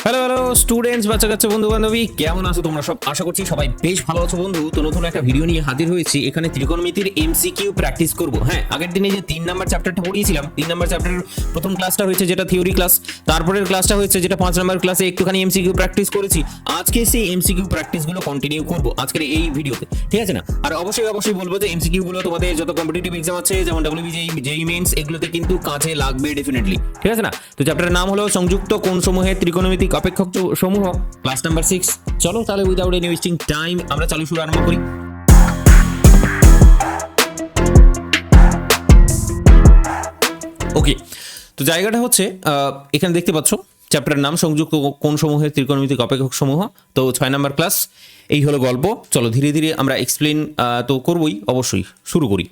Hello hello students, বাচ্চা কাচ্চা, বন্ধু বান্ধবী, কেমন আছো তোমরা সব? আশা করছি সবাই বেশ ভালো আছো বন্ধু। তো নতুন একটা ভিডিও নিয়ে হাজির হয়েছি। এখানে ত্রিকোণমিতির এমসিকিউ প্র্যাকটিস করব। হ্যাঁ, আগের দিনে যে 3 নাম্বার চ্যাপ্টারটা পড়িয়েছিলাম, 3 নাম্বার চ্যাপ্টারের প্রথম ক্লাসটা হয়েছে যেটা থিওরি ক্লাস, তারপরের ক্লাসটা হয়েছে যেটা 5 নাম্বার ক্লাসে একটুখানি এমসিকিউ প্র্যাকটিস করেছি। আজকে সেই এমসিকিউ প্র্যাকটিসগুলো কন্টিনিউ করব আজকের এই ভিডিওতে, ঠিক আছে না? আর অবশ্যই বলবো যে এমসিকিউ গুলো তোমাদের যত কম্পিটিটিভ এক্সাম আছে, যেমন ডব্লিউবিজেই, জেই মেইনস, এগুলোতে কিন্তু কাজে লাগবে ডেফিনেটলি, ঠিক আছে না? তো চ্যাপ্টারের নাম হলো সংযুক্ত কোণসমূহের ত্রিকোণমিতিক অপেক্ষক সমূহ, ক্লাস নাম্বার 6। চলো তাহলে উইদাউট এনি ওয়েস্টিং টাইম আমরা চালু শুরু আরম্ভ করি। ওকে, তো জায়গাটা হচ্ছে এখানে দেখতে পাচ্ছ চ্যাপ্টারের নাম সংযুক্ত কোণসমূহের ত্রিকোণমিতিক অপেক্ষক সমূহ। তো 6 নাম্বার ক্লাস, এই হলো গল্প। চলো ধীরে ধীরে আমরা এক্সপ্লেন তো করবই, অবশ্যই শুরু করি।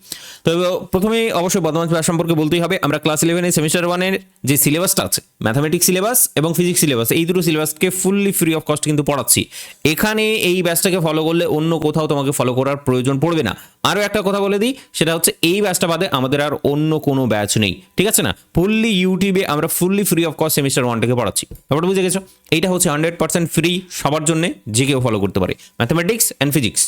তো প্রথমে অবশ্যই বর্তমান ব্যাস সম্পর্কে বলতেই হবে। আমরা ক্লাস 11 সেমিস্টার 1 যে সিলেবাসটা আছে, ম্যাথামেটিক্স সিলেবাস এবং ফিজিক্স সিলেবাস, এই দুটো সিলেবাসকে ফুললি ফ্রি অফ কস্ট কিন্তু পড়াচ্ছি। এখানে এই ব্যাচটাকে ফলো করলে অন্য কোথাও তোমাকে ফলো করার প্রয়োজন পড়বে না। আরও একটা কথা বলে দিই, সেটা হচ্ছে এই ব্যাচটা বাদে আমাদের আর অন্য কোনো ব্যাচ নেই, ঠিক আছে না? ফুললি ইউটিউবে আমরা fully free of cost semester 1 থেকে পড়াচ্ছি। ব্যাপারটা বুঝে গেছো? এইটা হচ্ছে 100% ফ্রি সবার জন্য, যে কেউ ফলো করতে পারে, ম্যাথামেটিক্স অ্যান্ড ফিজিক্স,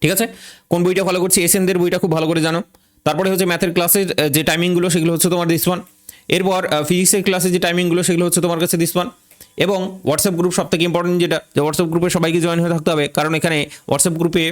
ঠিক আছে? কোন বইটা ফলো করছি? এসএনদের বইটা খুব ভালো করে জানো। তারপরে হচ্ছে ম্যাথের ক্লাসের যে টাইমিংগুলো, সেগুলো হচ্ছে তোমার দিস ওয়ান। এরপর ফিজিক্সের ক্লাসের যে টাইমিংগুলো, সেগুলো হচ্ছে তোমার কাছে দিস ওয়ান। এবং হোয়াটসঅ্যাপ গ্রুপ সব থেকে ইম্পর্টেন্ট, যেটা যে হোয়াটসঅ্যাপ গ্রুপে সবাইকে জয়েন হয়ে থাকতে হবে, কারণ এখানে হোয়াটসঅ্যাপ গ্রুপে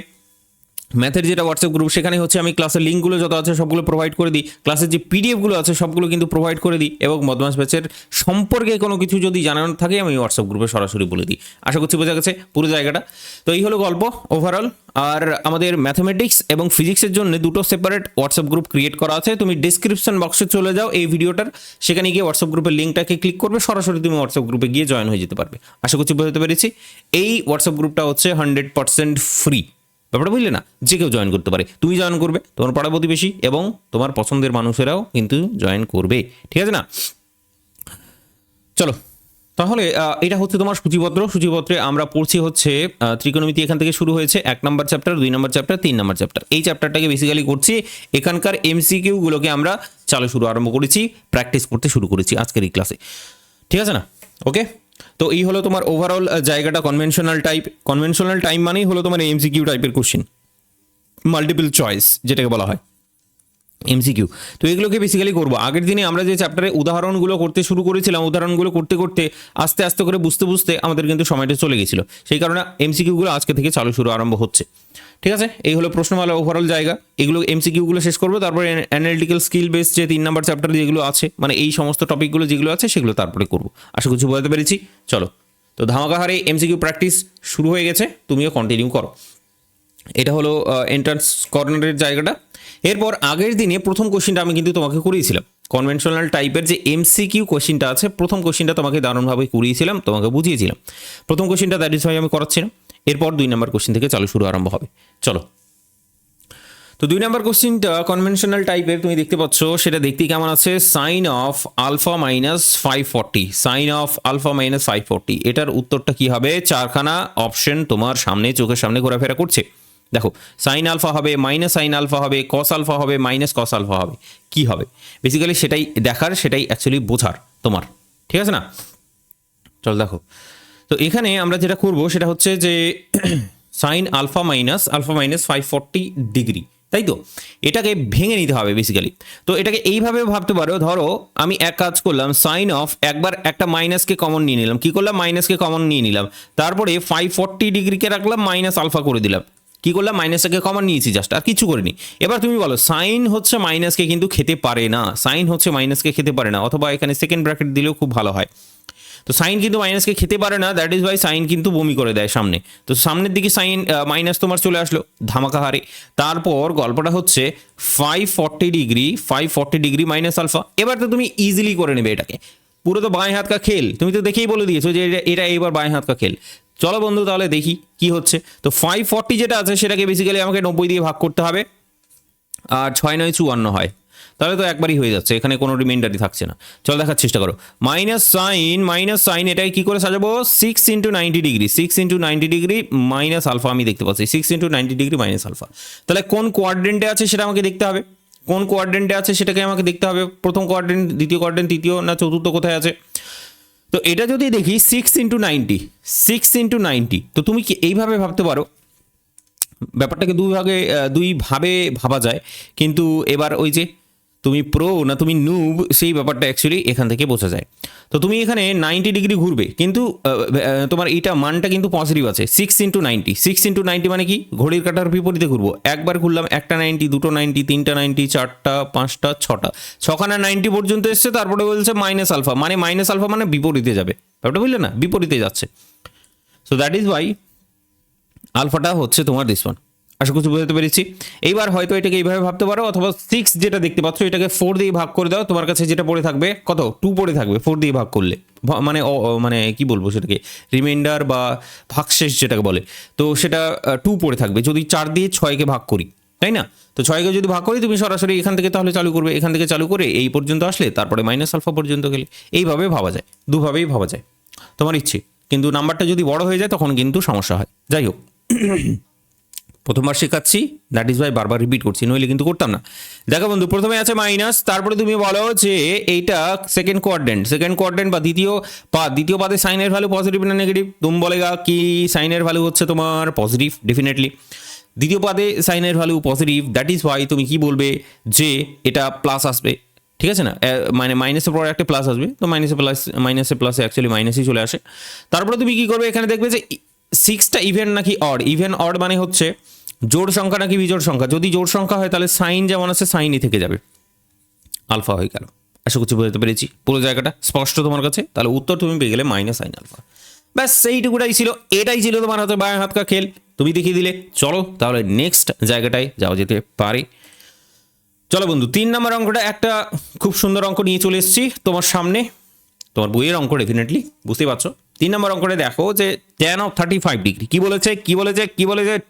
ম্যাথের যেটা হোয়াটসঅ্যাপ গ্রুপ, সেখানে হচ্ছে আমি ক্লাসের লিঙ্কগুলো যত আছে সবগুলো প্রোভাইড করে দিই, ক্লাসের যে পিডিএফগুলো আছে সবগুলো কিন্তু প্রোভাইড করে দিই, এবং বদমাস ব্যাচের সম্পর্কে কোনো কিছু যদি জানানোর থাকে আমি হোয়াটসঅ্যাপ গ্রুপে সরাসরি বলে দিই। আশা করছি বোঝা গেছে পুরো জায়গাটা। তো এই হলো গল্প ওভারঅল। আর আমাদের ম্যাথামেটিক্স এবং ফিজিক্সের জন্য দুটো সেপারেট হোয়াটসঅ্যাপ গ্রুপ ক্রিয়েট করা আছে। তুমি ডিসক্রিপশন বক্সে চলে যাও এই ভিডিওটার, সেখানে গিয়ে হোয়াটসঅ্যাপ গ্রুপের লিঙ্কটাকে ক্লিক করবে, সরাসরি তুমি হোয়াটসঅ্যাপ গ্রুপে গিয়ে জয়েন হয়ে যেতে পারবে। আশা করছি বোঝাতে পেরেছি। এই হোয়াটসঅ্যাপ গ্রুপটা হচ্ছে 100% ফ্রি। ব্যাপারটা বুঝলে না? যে কেউ জয়েন করতে পারে, তুমি জয়েন করবে, তোমার পাড়া প্রতিবেশী এবং তোমার পছন্দের মানুষেরাও কিন্তু জয়েন করবে, ঠিক আছে না? চলো তাহলে এটা হচ্ছে তোমার সূচিপত্রে আমরা পড়ছি হচ্ছে ত্রিকোণমিতি। এখান থেকে শুরু হয়েছে 1 নম্বর চ্যাপ্টার, 2 নম্বর চ্যাপ্টার, 3 নম্বর চ্যাপ্টার। এই চ্যাপ্টারটাকে বেসিক্যালি করছি। এখানকার এমসিকিউগুলোকে আমরা আরম্ভ করেছি, প্র্যাকটিস করতে শুরু করেছি আজকের এই ক্লাসে, ঠিক আছে না? ওকে, তো এই হলো তোমার ওভারঅল জায়গাটা। কনভেনশনাল টাইপ মানেই হলো তোমার এমসিকিউ টাইপের কোশ্চেন, মাল্টিপল চয়েস যেটাকে বলা হয় এমসিকিউ। তো এগুলোকে বেসিক্যালি করবো। আগের দিনে আমরা যে চ্যাপ্টারে উদাহরণগুলো করতে শুরু করেছিলাম, উদাহরণগুলো করতে করতে আস্তে আস্তে করে বুঝতে আমাদের কিন্তু সময়টা চলে গেছিল। সেই কারণে এমসিকিউগুলো আজকে থেকে আরম্ভ হচ্ছে, ঠিক আছে? এই হলো প্রশ্নমালা ওভারঅল জায়গা। এগুলো এমসিকিউগুলো শেষ করবো, তারপরে অ্যানালিটিক্যাল স্কিল বেস যে 3 নম্বর চ্যাপ্টার যেগুলো আছে, মানে এই সমস্ত টপিকগুলো যেগুলো আছে সেগুলো তারপরে করবো। আশা করছি বোঝাতে পেরেছি। চলো, তো ধামাকা হারে এমসিকিউ প্র্যাকটিস শুরু হয়ে গেছে, তুমিও কন্টিনিউ করো। এটা হলো এন্ট্রান্স কর্নারের জায়গাটা। এরপর আগের দিনে প্রথম কোশ্চেনটা আমি কিন্তু তোমাকে করিয়েছিলাম, কনভেনশনাল টাইপের যে এমসিকিউ কোশ্চেনটা আছে, প্রথম কোশ্চেনটা তোমাকে দারুণভাবে করিয়েছিলাম, তোমাকে বুঝিয়েছিলাম। প্রথম কোশ্চেনটা দ্যাট ইজ ওয়াই আমি করাচ্ছিলাম। এরপর 2 নম্বর কোশ্চেন থেকে শুরু আরম্ভ হবে। চলো, তো 2 নম্বর কোশ্চেনটা কনভেনশনাল টাইপের, তুমি দেখতে পাচ্ছ সেটা দেখতে কেমন আছে? Sine of alpha minus 540, sine of alpha minus 540। এটার উত্তরটা কি হবে? 4খানা অপশন তোমার সামনে, চোখের সামনে ঘোরাফেরা করছে। দেখো, সাইন আলফা হবে, মাইনাস সাইন আলফা হবে, কস আলফা হবে, মাইনাস কস আলফা হবে, কি হবে? বেসিক্যালি সেটাই দেখার, সেটাই অ্যাকচুয়ালি বোঝার তোমার, ঠিক আছে না? চল দেখো, তো এখানে আমরা যেটা করবো সেটা হচ্ছে যে সাইন আলফা মাইনাস 540 ডিগ্রি, তাই তো? এটাকে ভেঙে নিতে হবে বেসিক্যালি। তো এটাকে এইভাবে ভাবতে পারো, ধরো আমি এক কাজ করলাম, সাইন অফ একবার একটা মাইনাসকে কমন নিয়ে নিলাম। কি করলাম? মাইনাসকে কমন নিয়ে নিলাম, তারপরে 540 ডিগ্রিকে রাখলাম, মাইনাস আলফা করে দিলাম। কি করলাম? মাইনাসটাকে কমন নিয়েছি জাস্ট, আর কিছু করিনি। এবার তুমি বলো, সাইন হচ্ছে মাইনাসকে কিন্তু খেতে পারে না, সাইন হচ্ছে মাইনাসকে খেতে পারে না, অথবা এখানে সেকেন্ড ব্র্যাকেট দিলেও খুব ভালো হয়। তো সাইন কিন্তু মাইনাসকে খেতে পারে না, দ্যাট ইজ ওয়াই সাইন কিন্তু বমি করে দেয় সামনে। তো সামনের দিকে সাইন মাইনাস তোমার চলে আসলো ধামাকা হারে। তারপর গল্পটা হচ্ছে 540 ডিগ্রি মাইনাস আলফা। এবার তো তুমি ইজিলি করে নেবে এটাকে, পুরো তো বাঁয়ে হাত কা খেল, তুমি তো দেখেই বলে দিয়েছো যে এটা এইবার বাঁয়ে হাত কা খেল। চলো বন্ধু, তাহলে দেখি কি হচ্ছে। তো 540 যেটা আছে সেটাকে বেসিক্যালি আমাকে 90 দিয়ে ভাগ করতে হবে, আর 6 9 54 হয়, তাহলে তো একবারই হয়ে যাচ্ছে, এখানে কোনো রিমাইন্ডারই থাকছে না। চল দেখার চেষ্টা করো। মাইনাস সাইন এটাকে কি করে সাজাবো? 6 × 90 ডিগ্রি মাইনাস আলফা। আমি দেখতে পাচ্ছি 6 × 90 ডিগ্রি মাইনাস আলফা। তাহলে কোন কোয়াড্রেন্টে আছে সেটা আমাকে দেখতে হবে, কোন কোয়াড্রেন্টে আছে সেটাকে আমাকে দেখতে হবে। প্রথম কোয়াড্রেন্ট, দ্বিতীয় কোয়াড্রেন্ট, তৃতীয় না চতুর্থ কোথায় আছে? তো এটা যদি দেখি 6 × 90, 6 × 90, তো তুমি কি এইভাবে ভাবতে পারো, ব্যাপারটাকে দুইভাবে ভাবা যায়, কিন্তু এবার ওই যে তুমি প্রো না তুমি নুব সেই ব্যাপারটা অ্যাকচুয়ালি এখান থেকে বোঝা যায়। তো তুমি এখানে 90 ডিগ্রি ঘুরবে, কিন্তু তোমার এইটা মানটা কিন্তু পজিটিভ আছে। 6 × 90, 6 × 90 মানে কি, ঘড়ির কাঁটার বিপরীতে ঘুরবো। একবার ঘুরলাম, একটা 90, দুটো 90, তিনটা 90, চারটা, পাঁচটা, ছটা, ছখানা 90 পর্যন্ত এসছে, তারপরে বলছে মাইনাস আলফা, মানে মাইনাস আলফা মানে বিপরীতে যাবে, ব্যাপারটা বুঝলে না, বিপরীতে যাচ্ছে। সো দ্যাট ইজ ওয়াই আলফাটা হচ্ছে তোমার দিস ওয়ান। আশা করছি বুঝতে পেরেছি। এইবার হয়তো এটাকে এইভাবে ভাবতে পারো, অথবা 6 যেটা দেখতে পাচ্ছ এটাকে 4 দিয়ে ভাগ করে দাও, তোমার কাছে যেটা পড়ে থাকবে কত, 2 পড়ে থাকবে 4 দিয়ে ভাগ করলে, মানে কি বলবো সেটাকে, রিমাইন্ডার বা ভাগশেষ যেটাকে বলে, তো সেটা 2 পড়ে থাকবে যদি 4 দিয়ে 6কে ভাগ করি, তাই না? তো 6কে যদি ভাগ করি তুমি সরাসরি এখান থেকে তাহলে চালু করবে, এখান থেকে চালু করে এই পর্যন্ত আসলে তারপরে মাইনাস আলফা পর্যন্ত গেলে, এইভাবে ভাবা যায়, দুভাবেই ভাবা যায়, তোমার ইচ্ছে। কিন্তু নাম্বারটা যদি বড় হয়ে যায় তখন কিন্তু সমস্যা হয়। যাই হোক, প্রথমবার শেখাচ্ছি, দ্যাট ইজ ওয়াই বারবার রিপিট করছি, নইলে কিন্তু করতাম না। দেখো বন্ধু, প্রথমে আছে মাইনাস, তারপরে তুমি বলো যে এইটা সেকেন্ড কোয়াড্রেন্ট বা দ্বিতীয় পাদে সাইনের ভ্যালু পজিটিভ না নেগেটিভ। তুমি বলেগা কি সাইনের ভ্যালু হচ্ছে তোমার পজিটিভ, ডেফিনেটলি দ্বিতীয় পাদে সাইনের value positive, that is Y তুমি কি বলবে যে এটা প্লাস আসবে, ঠিক আছে না, মানে মাইনাসের পর একটা প্লাস আসবে, তো মাইনাসে প্লাসে অ্যাকচুয়ালি মাইনাসই চলে আসে। তারপরে তুমি কি করবে, এখানে দেখবে যে 6টা ইভেন নাকি অড, ইভেন অড মানে হচ্ছে জোড় সংখ্যা নাকি বিজোড় সংখ্যা। যদি জোড় সংখ্যা হয় তাহলে সাইন যেমন আছে সাইনই থেকে যাবে, আলফা হয়ে গেল। আশা করছি বুঝতে পেরেছি, পুরো জায়গাটা স্পষ্ট তোমার কাছে। তাহলে উত্তর তুমি পেয়ে গেলে মাইনাস সাইন আলফা। ব্যাস এইটুকুটাই ছিল, এটাই ছিল তোমার হাতে বাঁ হাত কা খেল, তুমি দেখিয়ে দিলে। চলো তাহলে নেক্সট জায়গাটায় যাওয়া যেতে পারে। চলো বন্ধু, 3 নম্বর অঙ্কটা একটা খুব সুন্দর অঙ্ক নিয়ে চলে এসেছি তোমার সামনে, তোমার বইয়ের অঙ্ক ডেফিনেটলি, বুঝতেই পারছো। 3 নম্বর অঙ্কটা দেখো যে tan of 35 ডিগ্রি কি বলেছে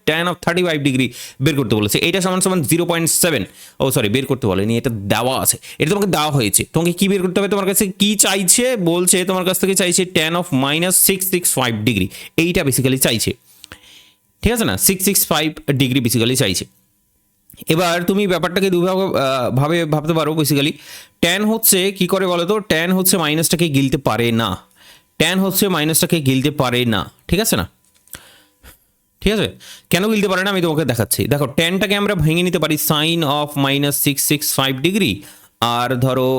tan of 35 ডিগ্রি বের করতে বলেছে। এটা সমান 0.7, ও সরি বের করতে বলেনি, এটা দেওয়া আছে, এটা তোমাকে দেওয়া হয়েছে। তোমাকে কি বের করতে হবে, তোমার কাছে কি চাইছে বলছে, তোমার কাছ থেকে চাইছে tan of -665 ডিগ্রি, এইটা বেসিক্যালি চাইছে, ঠিক আছে না, 665 ডিগ্রি বেসিক্যালি চাইছে। এবার তুমি ব্যাপারটাকে দুভাবে ভাবতে পারো। বেসিক্যালি ট্যান হচ্ছে কি করে বলো তো, ট্যান হচ্ছে মাইনাসটাকে গিলতে পারে না, ঠিক আছে না, ঠিক আছে। কেন গিলতে পারে না আমি তোমাকে দেখাচ্ছি। দেখো ট্যানটাকে আমরা ভেঙে নিতে পারি সাইন অফ -665 ডিগ্রি, আর ধরো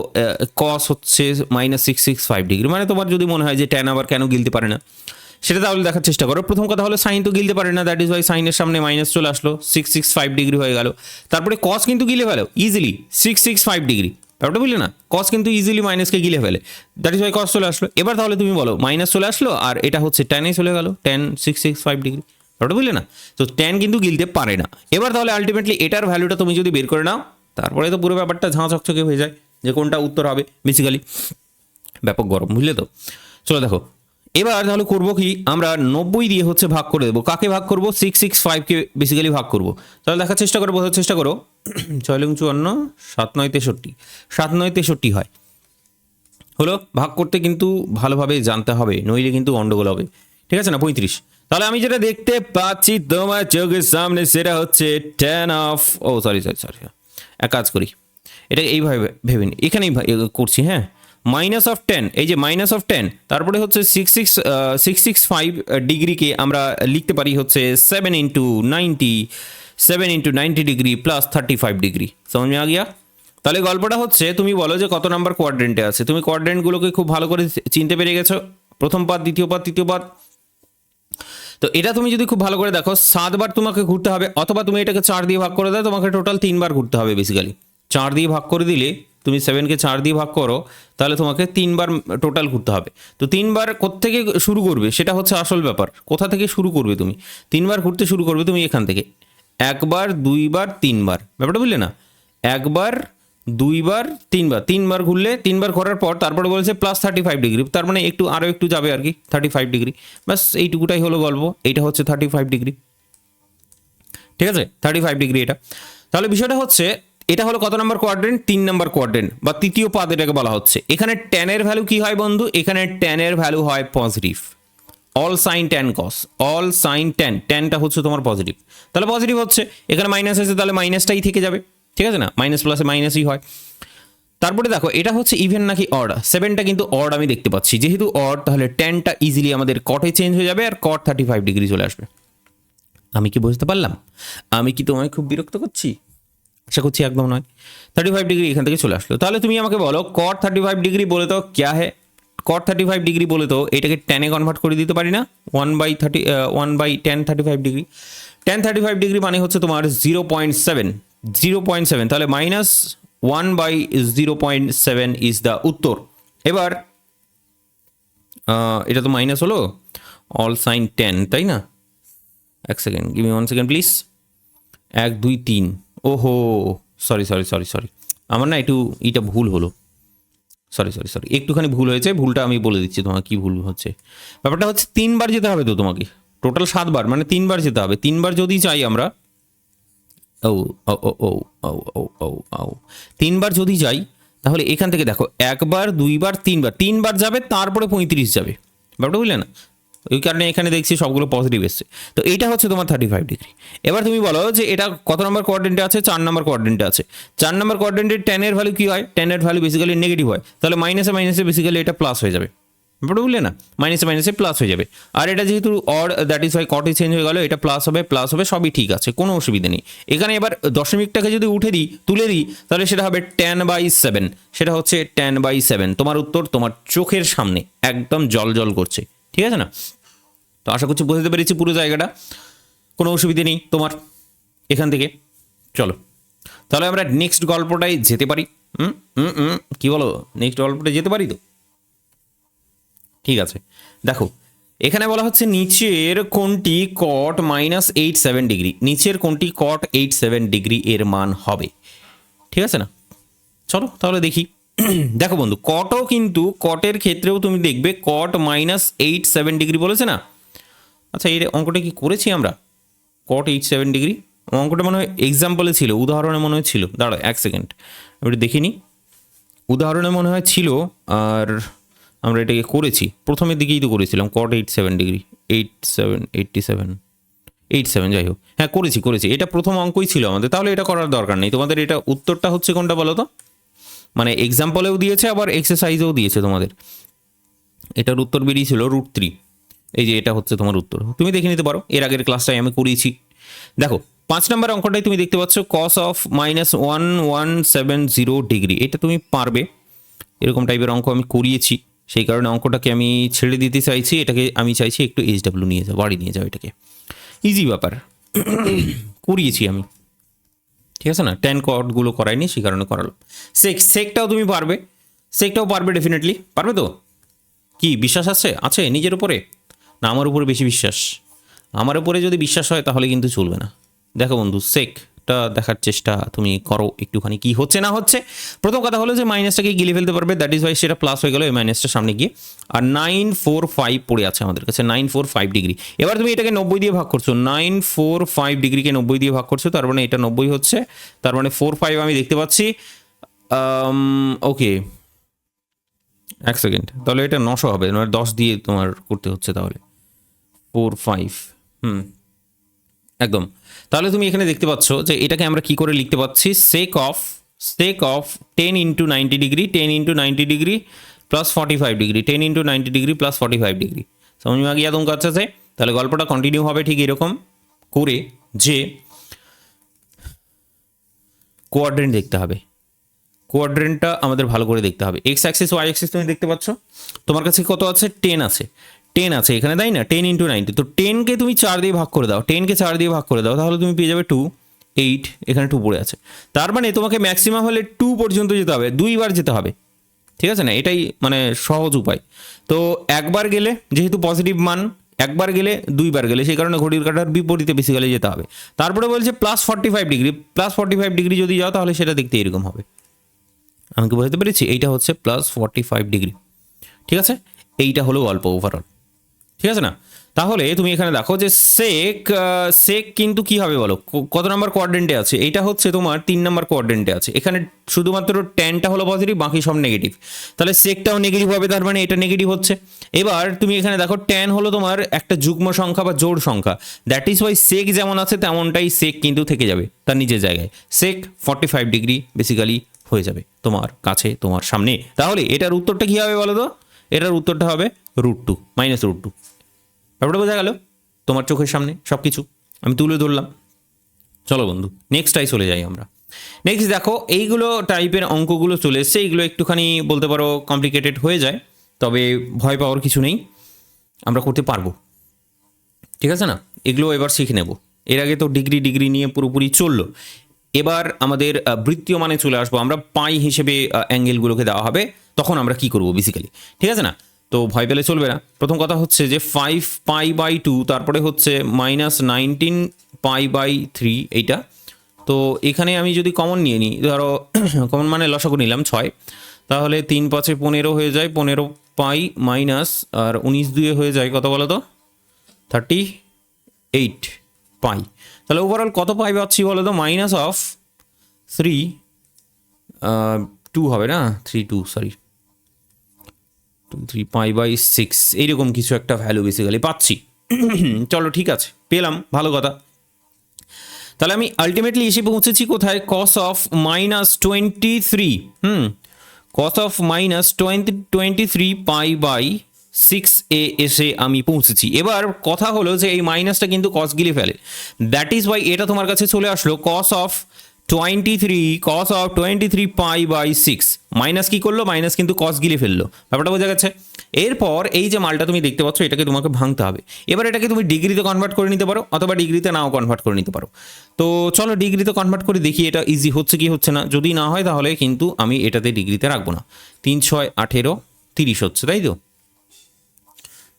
কস হচ্ছে -665 ডিগ্রি। মানে তোমার যদি মনে হয় যে ট্যান আবার কেন গিলতে পারে না সেটা তাহলে দেখার চেষ্টা করো। প্রথম কথা হলো সাইন তো গিলতে পারে না, দ্যাট ইজ ওয়াই সাইনের সামনে মাইনাস চলে আসলো, 665 ডিগ্রি হয়ে গেল। তারপরে কস কিন্তু গিলে ফেলো ইজিলি 665 ডিগ্রি, ব্যাপারটা বুঝলে না, কস কিন্তু ইজিলি মাইনাসকে গিলে ফেলে, দ্যাট ইজ ওয়াই কস চলে আসলো। এবার তাহলে তুমি বলো মাইনাস চলে আসলো আর এটা হচ্ছে ট্যানে চলে গেল, ট্যান 665 ডিগ্রি, ব্যাপারটা বুঝলে না। তো ট্যান কিন্তু গিলতে পারে না। এবার তাহলে আলটিমেটলি এটার ভ্যালুটা তুমি যদি বের করে নাও, তারপরে তো পুরো ব্যাপারটা ঝাঁ চকচকে হয়ে যায় যে কোনটা উত্তর হবে। বেসিক্যালি ব্যাপক গরম, বুঝলে তো। চলো দেখো এবার তাহলে করবো কি, আমরা 90 দিয়ে হচ্ছে ভাগ করে দেবো। কাকে ভাগ করবো, 665কে বেসিক্যালি ভাগ করবো। তাহলে দেখার চেষ্টা করো, বোঝার চেষ্টা করো। 6×54, 7×9 = 63, 7×9 = 63 হয়। হলো, ভাগ করতে কিন্তু ভালোভাবে জানতে হবে, নইলে কিন্তু গন্ডগোল হবে, ঠিক আছে না। 35, তাহলে আমি যেটা দেখতে পাচ্ছি তোমার চোখের সামনে সেটা হচ্ছে tan of, ও সরি, এক কাজ করি, এটা এইভাবে ভেবে নি, এখানেই করছি, হ্যাঁ। -10, এই যে -10, তারপরে হচ্ছে 665 ডিগ্রিকে আমরা লিখতে পারি হচ্ছে 7 × 90 ডিগ্রি প্লাস 35 ডিগ্রি। সমঝ মে আ গিয়া? তাহলে গল্পটা হচ্ছে, তুমি বলো যে কত নাম্বার কোয়াড্রেন্টে আছে। তুমি কোয়াড্রেন্টগুলোকে খুব ভালো করে চিনতে পেরে গেছো, প্রথম পাদ, দ্বিতীয় পাদ, তৃতীয় পাদ। তো এটা তুমি যদি খুব ভালো করে দেখো 7 বার তোমাকে ঘুরতে হবে, অথবা তুমি এটাকে 4 দিয়ে ভাগ করে দাও, তোমাকে টোটাল 3 বার ঘুরতে হবে। বেসিক্যালি 4 দিয়ে ভাগ করে দিলে, তুমি 7কে 4 দিয়ে ভাগ করো, তাহলে তোমাকে 3 বার টোটাল ঘুরতে হবে। তো 3 বার কোত্থেকে শুরু করবে সেটা হচ্ছে আসল ব্যাপার, কোথা থেকে শুরু করবে তুমি। 3 বার ঘুরতে শুরু করবে তুমি এখান থেকে, 1 বার 2 বার 3 বার, ব্যাপারটা বুঝলে না। 1 বার 2 বার 3 বার, 3 বার ঘুরলে, 3 বার করার পর তারপরে বলেছে প্লাস 35 ডিগ্রি, তার মানে আরও একটু যাবে আর কি, 35 ডিগ্রি। ব্যাস এইটুকুটাই হলো গল্প। এইটা হচ্ছে 35 ডিগ্রি, ঠিক আছে, 35 ডিগ্রি এটা। তাহলে বিষয়টা হচ্ছে, এটা হলো কত নম্বর কোয়াড্রেন্ট, 3 নম্বর কোয়াড্রেন্ট বা তৃতীয় পাদ এটাকে বলা হচ্ছে। এখানে ট্যানের ভ্যালু কি হয় বন্ধু, এখানে ট্যানের ভ্যালু হয় positive. All sine tan cos, all sine tan, ট্যানটা হচ্ছে তোমার পজিটিভ, তাহলে পজিটিভ হচ্ছে। এখানে মাইনাস আছে, তাহলে মাইনাসটাই থেকে যাবে, ঠিক আছে না, মাইনাস প্লাসে মাইনাসই হয়। তারপরে দেখো এটা হচ্ছে ইভেন নাকি অড, 7টা কিন্তু অড আমি দেখতে পাচ্ছি, যেহেতু অড তাহলে 10টা ইজিলি আমাদের কটে চেঞ্জ হয়ে যাবে আর কট 35 ডিগ্রি চলে আসবে। আমি কি বুঝতে পারলাম? আমি কি তোমায় খুব বিরক্ত করছি? আশা করছি একদম নয়। 35 ডিগ্রি এখান থেকে চলে আসলো। তাহলে তুমি আমাকে বলো কট 35 ডিগ্রি বলে তো ক্যা হে? কট 35 ডিগ্রি বলে তো এটাকে টেনে কনভার্ট করে দিতে পারি না? 1/10 35 ডিগ্রি। 10 35 ডিগ্রি মানে হচ্ছে তোমার 0.7, 0.7, তাহলে -1/0.7 ইজ দ্য উত্তর। এবার এটা তো মাইনাস হলো, অল সাইন 10, তাই না? এক second, give me 1 second please. 1 2 3, ওহো সরি সরি সরি সরি, আমার না একটু এটা ভুল হলো, সরি সরি সরি, একটুখানি ভুল হয়েছে। ভুলটা আমি বলে দিচ্ছি তোমার কি ভুল হচ্ছে। ব্যাপারটা হচ্ছে 3বার যেতে হবে তো তোমাকে, টোটাল 7বার, মানে 3বার যেতে হবে। 3বার যদি চাই আমরা, ও ও ও ও ও ও ও ও 3বার যদি যাই তাহলে এখান থেকে দেখো 1বার 2বার 3বার যাবে, তারপরে 35 যাবে। ব্যাপারটা বুঝলে না? ওই কারণে এখানে দেখছি সবগুলো পজিটিভ এসছে। তো এইটা হচ্ছে তোমার 35 ডিগ্রি। এবার তুমি বলো যে এটা কত নম্বর কোয়াড্রেন্টে আছে? 4 নম্বর কোয়াড্রেন্টে আছে। 4 নম্বর কোয়াড্রেন্টে 10 এর ভ্যালু কি হয়? 10 এর ভ্যালু বেসিক্যালি নেগেটিভ হয়, তাহলে মাইনাসে মাইনাসে বেসিক্যালি এটা প্লাস হয়ে যাবে। ব্যাপারটা বুঝলে না? মাইনাসে মাইনাসে প্লাস হয়ে যাবে। আর এটা যেহেতু অড, দ্যাট ইজ ওয়াই কটে চেঞ্জ হয়ে গেল, এটা প্লাস হবে, সবই ঠিক আছে, কোনো অসুবিধা নেই। এখানে এবার দশমিকটাকে যদি তুলে দিই তাহলে সেটা হবে 10/7, সেটা হচ্ছে 10/7। তোমার উত্তর তোমার চোখের সামনে একদম জল জল করছে, ঠিক আছে না? তো আশা করছি বুঝতে পেরেছি পুরো জায়গাটা, কোনো অসুবিধে নেই তোমার এখান থেকে। চলো তাহলে আমরা নেক্সট গল্পটায় যেতে পারি। কি বলো, নেক্সট গল্পটায় যেতে পারি তো? ঠিক আছে, দেখো এখানে বলা হচ্ছে নিচের কোনটি কট -87 ডিগ্রি, নিচের কোনটি কট 87 ডিগ্রি এর মান হবে, ঠিক আছে না? চলো তাহলে দেখি। দেখো বন্ধু, কটও কিন্তু কটের ক্ষেত্রেও তুমি দেখবে কট -87 ডিগ্রি বলেছে না? আচ্ছা এই অঙ্কটা কি করেছি আমরা? কট 87 ডিগ্রি অঙ্কটা মনে হয় এক্সাম্পলে ছিল, উদাহরণে মনে হয় ছিল। দাঁড়াও 1 সেকেন্ড, আমি দেখিনি। উদাহরণে মনে হয় ছিল, আর আমরা এটাকে করেছি প্রথমের দিকেই তো করেছিলাম। কট 87 ডিগ্রি, 87, যাই হোক, হ্যাঁ করেছি। এটা প্রথম অঙ্কই ছিল আমাদের, তাহলে এটা করার দরকার নেই তোমাদের। এটা উত্তরটা হচ্ছে কোনটা বলো তো? মানে এক্সাম্পলেও দিয়েছে আবার এক্সারসাইজেও দিয়েছে তোমাদের। এটার উত্তর বেরিয়েছিল √3। এই যে এটা হচ্ছে তোমার উত্তর, তুমি দেখে নিতে পারো, এর আগের ক্লাসটাই আমি করিয়েছি। দেখো 5 নম্বর অঙ্কটাই তুমি দেখতে পাচ্ছ কস অফ -1170 ডিগ্রি। এটা তুমি পারবে, এরকম টাইপের অঙ্ক আমি করিয়েছি, সেই কারণে অঙ্কটাকে আমি ছেড়ে দিতে চাইছি। এটাকে আমি চাইছি একটু HW নিয়ে যাও, বাড়ি নিয়ে যাও, এটাকে ইজি ব্যাপার করিয়েছি আমি, ঠিক আছে না? 10 কটগুলো করাইনি, সেই কারণে করালাম। সেকটাও তুমি পারবে, সেকটাও পারবে, ডেফিনেটলি পারবে তো? কি বিশ্বাস আছে নিজের উপরে? না আমার উপরে বেশি বিশ্বাস? আমার উপরে যদি বিশ্বাস হয় তাহলে কিন্তু চলবে না। দেখো বন্ধু, সেকটা দেখার চেষ্টা তুমি করো একটুখানি, কি হচ্ছে না হচ্ছে। প্রথম কথা হলো যে মাইনাসটাকে গিলে ফেলতে পারবে, দ্যাট ইজ ওয়াই সেটা প্লাস হয়ে গেল এই মাইনাসটা সামনে গিয়ে। আর 945 পড়ে আছে আমাদের কাছে, 945 ডিগ্রি। এবার তুমি এটাকে 90 দিয়ে ভাগ করছো, 945 ডিগ্রিকে 90 দিয়ে ভাগ করছো, তার মানে এটা 90 হচ্ছে, তার মানে 45 আমি দেখতে পাচ্ছি। ওকে 1 সেকেন্ড, তাহলে এটা 900 হবে, মানে 10 দিয়ে তোমার করতে হচ্ছে, তাহলে 45। একদম। তাহলে তুমি এখানে দেখতে পাচ্ছ যে এটাকে আমরা কি করে লিখতে পাচ্ছি? Sec of 10 × 90 degree, 10 × 90 degree plus 45 degree, 10 × 90 degree plus 45 degree. समझ में आ गया तुम কাছে? তাহলে গল্পটা কন্টিনিউ হবে ঠিক এরকম করে, যে কোয়াড্রেন্ট দেখতে হবে। কোয়াড্রেন্টটা আমাদের ভালো করে দেখতে হবে। এক্স অ্যাক্সিস ওয়াই অ্যাক্সিস তুমি দেখতে পাচ্ছ, তোমার কাছে কত আছে? 10 আছে, 10 আছে এখানে, তাই না? 10 × 90, তো 10কে তুমি 4 দিয়ে ভাগ করে দাও, 10কে 4 দিয়ে ভাগ করে দাও, তাহলে তুমি পেয়ে যাবে 2, 8, এখানে 2 পড়ে আছে। তার মানে তোমাকে ম্যাক্সিমাম হলে 2 পর্যন্ত যেতে হবে, 2বার যেতে হবে, ঠিক আছে না? এটাই মানে সহজ উপায়। তো একবার গেলে যেহেতু পজিটিভ মান, একবার গেলে 2বার গেলে, সেই কারণে ঘড়ির কাঁটার বিপরীতে বেসিক্যালি যেতে হবে। তারপরে বলছে +45 ডিগ্রি, +45 ডিগ্রি যদি যাও তাহলে সেটা দেখতে এরকম হবে। আমি কি বুঝতে পেরেছি? এইটা হচ্ছে +45 ডিগ্রি, ঠিক আছে? এইটা হলো গল্প ওভারঅল, ঠিক আছে না? তাহলে তুমি এখানে দেখো যে সেক কিন্তু কি হবে বলো, কত নম্বর কোয়াড্রেন্টে আছে? এইটা হচ্ছে তোমার 3 নম্বর কোয়াড্রেন্টে আছে। এখানে শুধুমাত্র 10টা হলো পজিটিভ, বাকি সব নেগেটিভ, তাহলে সেকটাও নেগেটিভ হবে, তার মানে এটা নেগেটিভ হচ্ছে। এবার তুমি এখানে দেখো 10 হলো তোমার একটা যুগ্ম সংখ্যা বা জোড় সংখ্যা, দ্যাট ইজ ওয়াই সেক যেমন আছে তেমনটাই সেক কিন্তু থেকে যাবে তার নিজের জায়গায়। সেক 45 ডিগ্রি বেসিক্যালি হয়ে যাবে তোমার কাছে, তোমার সামনে। তাহলে এটার উত্তরটা কী হবে বলো তো? এটার উত্তরটা হবে √2, -√2। ব্যাপারটা বোঝা গেল? তোমার চোখের সামনে সব কিছু আমি তুলে ধরলাম। চলো বন্ধু, নেক্সটটাই চলে যাই আমরা। নেক্সট দেখো, এইগুলো টাইপের অঙ্কগুলো চলে এসছে, এইগুলো একটুখানি বলতে পারো কমপ্লিকেটেড হয়ে যায়, তবে ভয় পাওয়ার কিছু নেই, আমরা করতে পারবো, ঠিক আছে না? এগুলো এবার শিখে নেব। এর আগে তো ডিগ্রি নিয়ে পুরোপুরি চললো, এবার আমাদের বৃত্তীয় মানে চলে আসবো আমরা, পাই হিসেবে অ্যাঙ্গেলগুলোকে দেওয়া হবে, তখন আমরা কি করব বেসিক্যালি, ঠিক আছে না? তো ভয় পেলে চলবে না। প্রথম কথা হচ্ছে যে 5π/2, তারপরে হচ্ছে -19π/3 এইটা। তো এখানে আমি যদি কমন নিয়ে নিই, ধরো কমন মানে লসাগু নিলাম 6, তাহলে 3 × 5 = 15 হয়ে যায়, 15π মাইনাস আর 19 × 2 হয়ে যায় কত বলো তো? 38π। তাহলে ওভারঅল কত পাই পাচ্ছি বলো তো? -3 হবে না, 3π/6 এইরকম কিছু একটা ভ্যালু বেসিক্যালি পাচ্ছি। চলো ঠিক আছে, পেলাম, ভালো কথা। তাহলে আমি আলটিমেটলি এসে পৌঁছেছি কোথায়? cos of -23, cos of -23π/6 এ এসে আমি পৌঁছেছি। এবার কথা হলো যে এই মাইনাসটা কিন্তু কস গিলে ফেলে, দ্যাট ইজ ওয়াই এটা তোমার কাছে চলে আসলো cos of 23π/6। মাইনাস কি করলো? মাইনাস কিন্তু কস গিলে ফেললো, ব্যাপারটা বোঝা গেছে? এরপর এই যে মালটা তুমি দেখতে পাচ্ছ, এটাকে তোমাকে ভাঙতে হবে। এবার এটাকে তুমি ডিগ্রিতে কনভার্ট করে নিতে পারো, অথবা ডিগ্রিতে নাও কনভার্ট করে নিতে পারো। তো চলো ডিগ্রিতে কনভার্ট করে দেখি এটা ইজি হচ্ছে কি হচ্ছে না। যদি না হয় তাহলে কিন্তু আমি এটাতে ডিগ্রিতে রাখবো না। 3 × 6 = 18, 30 হচ্ছে, তাই তো?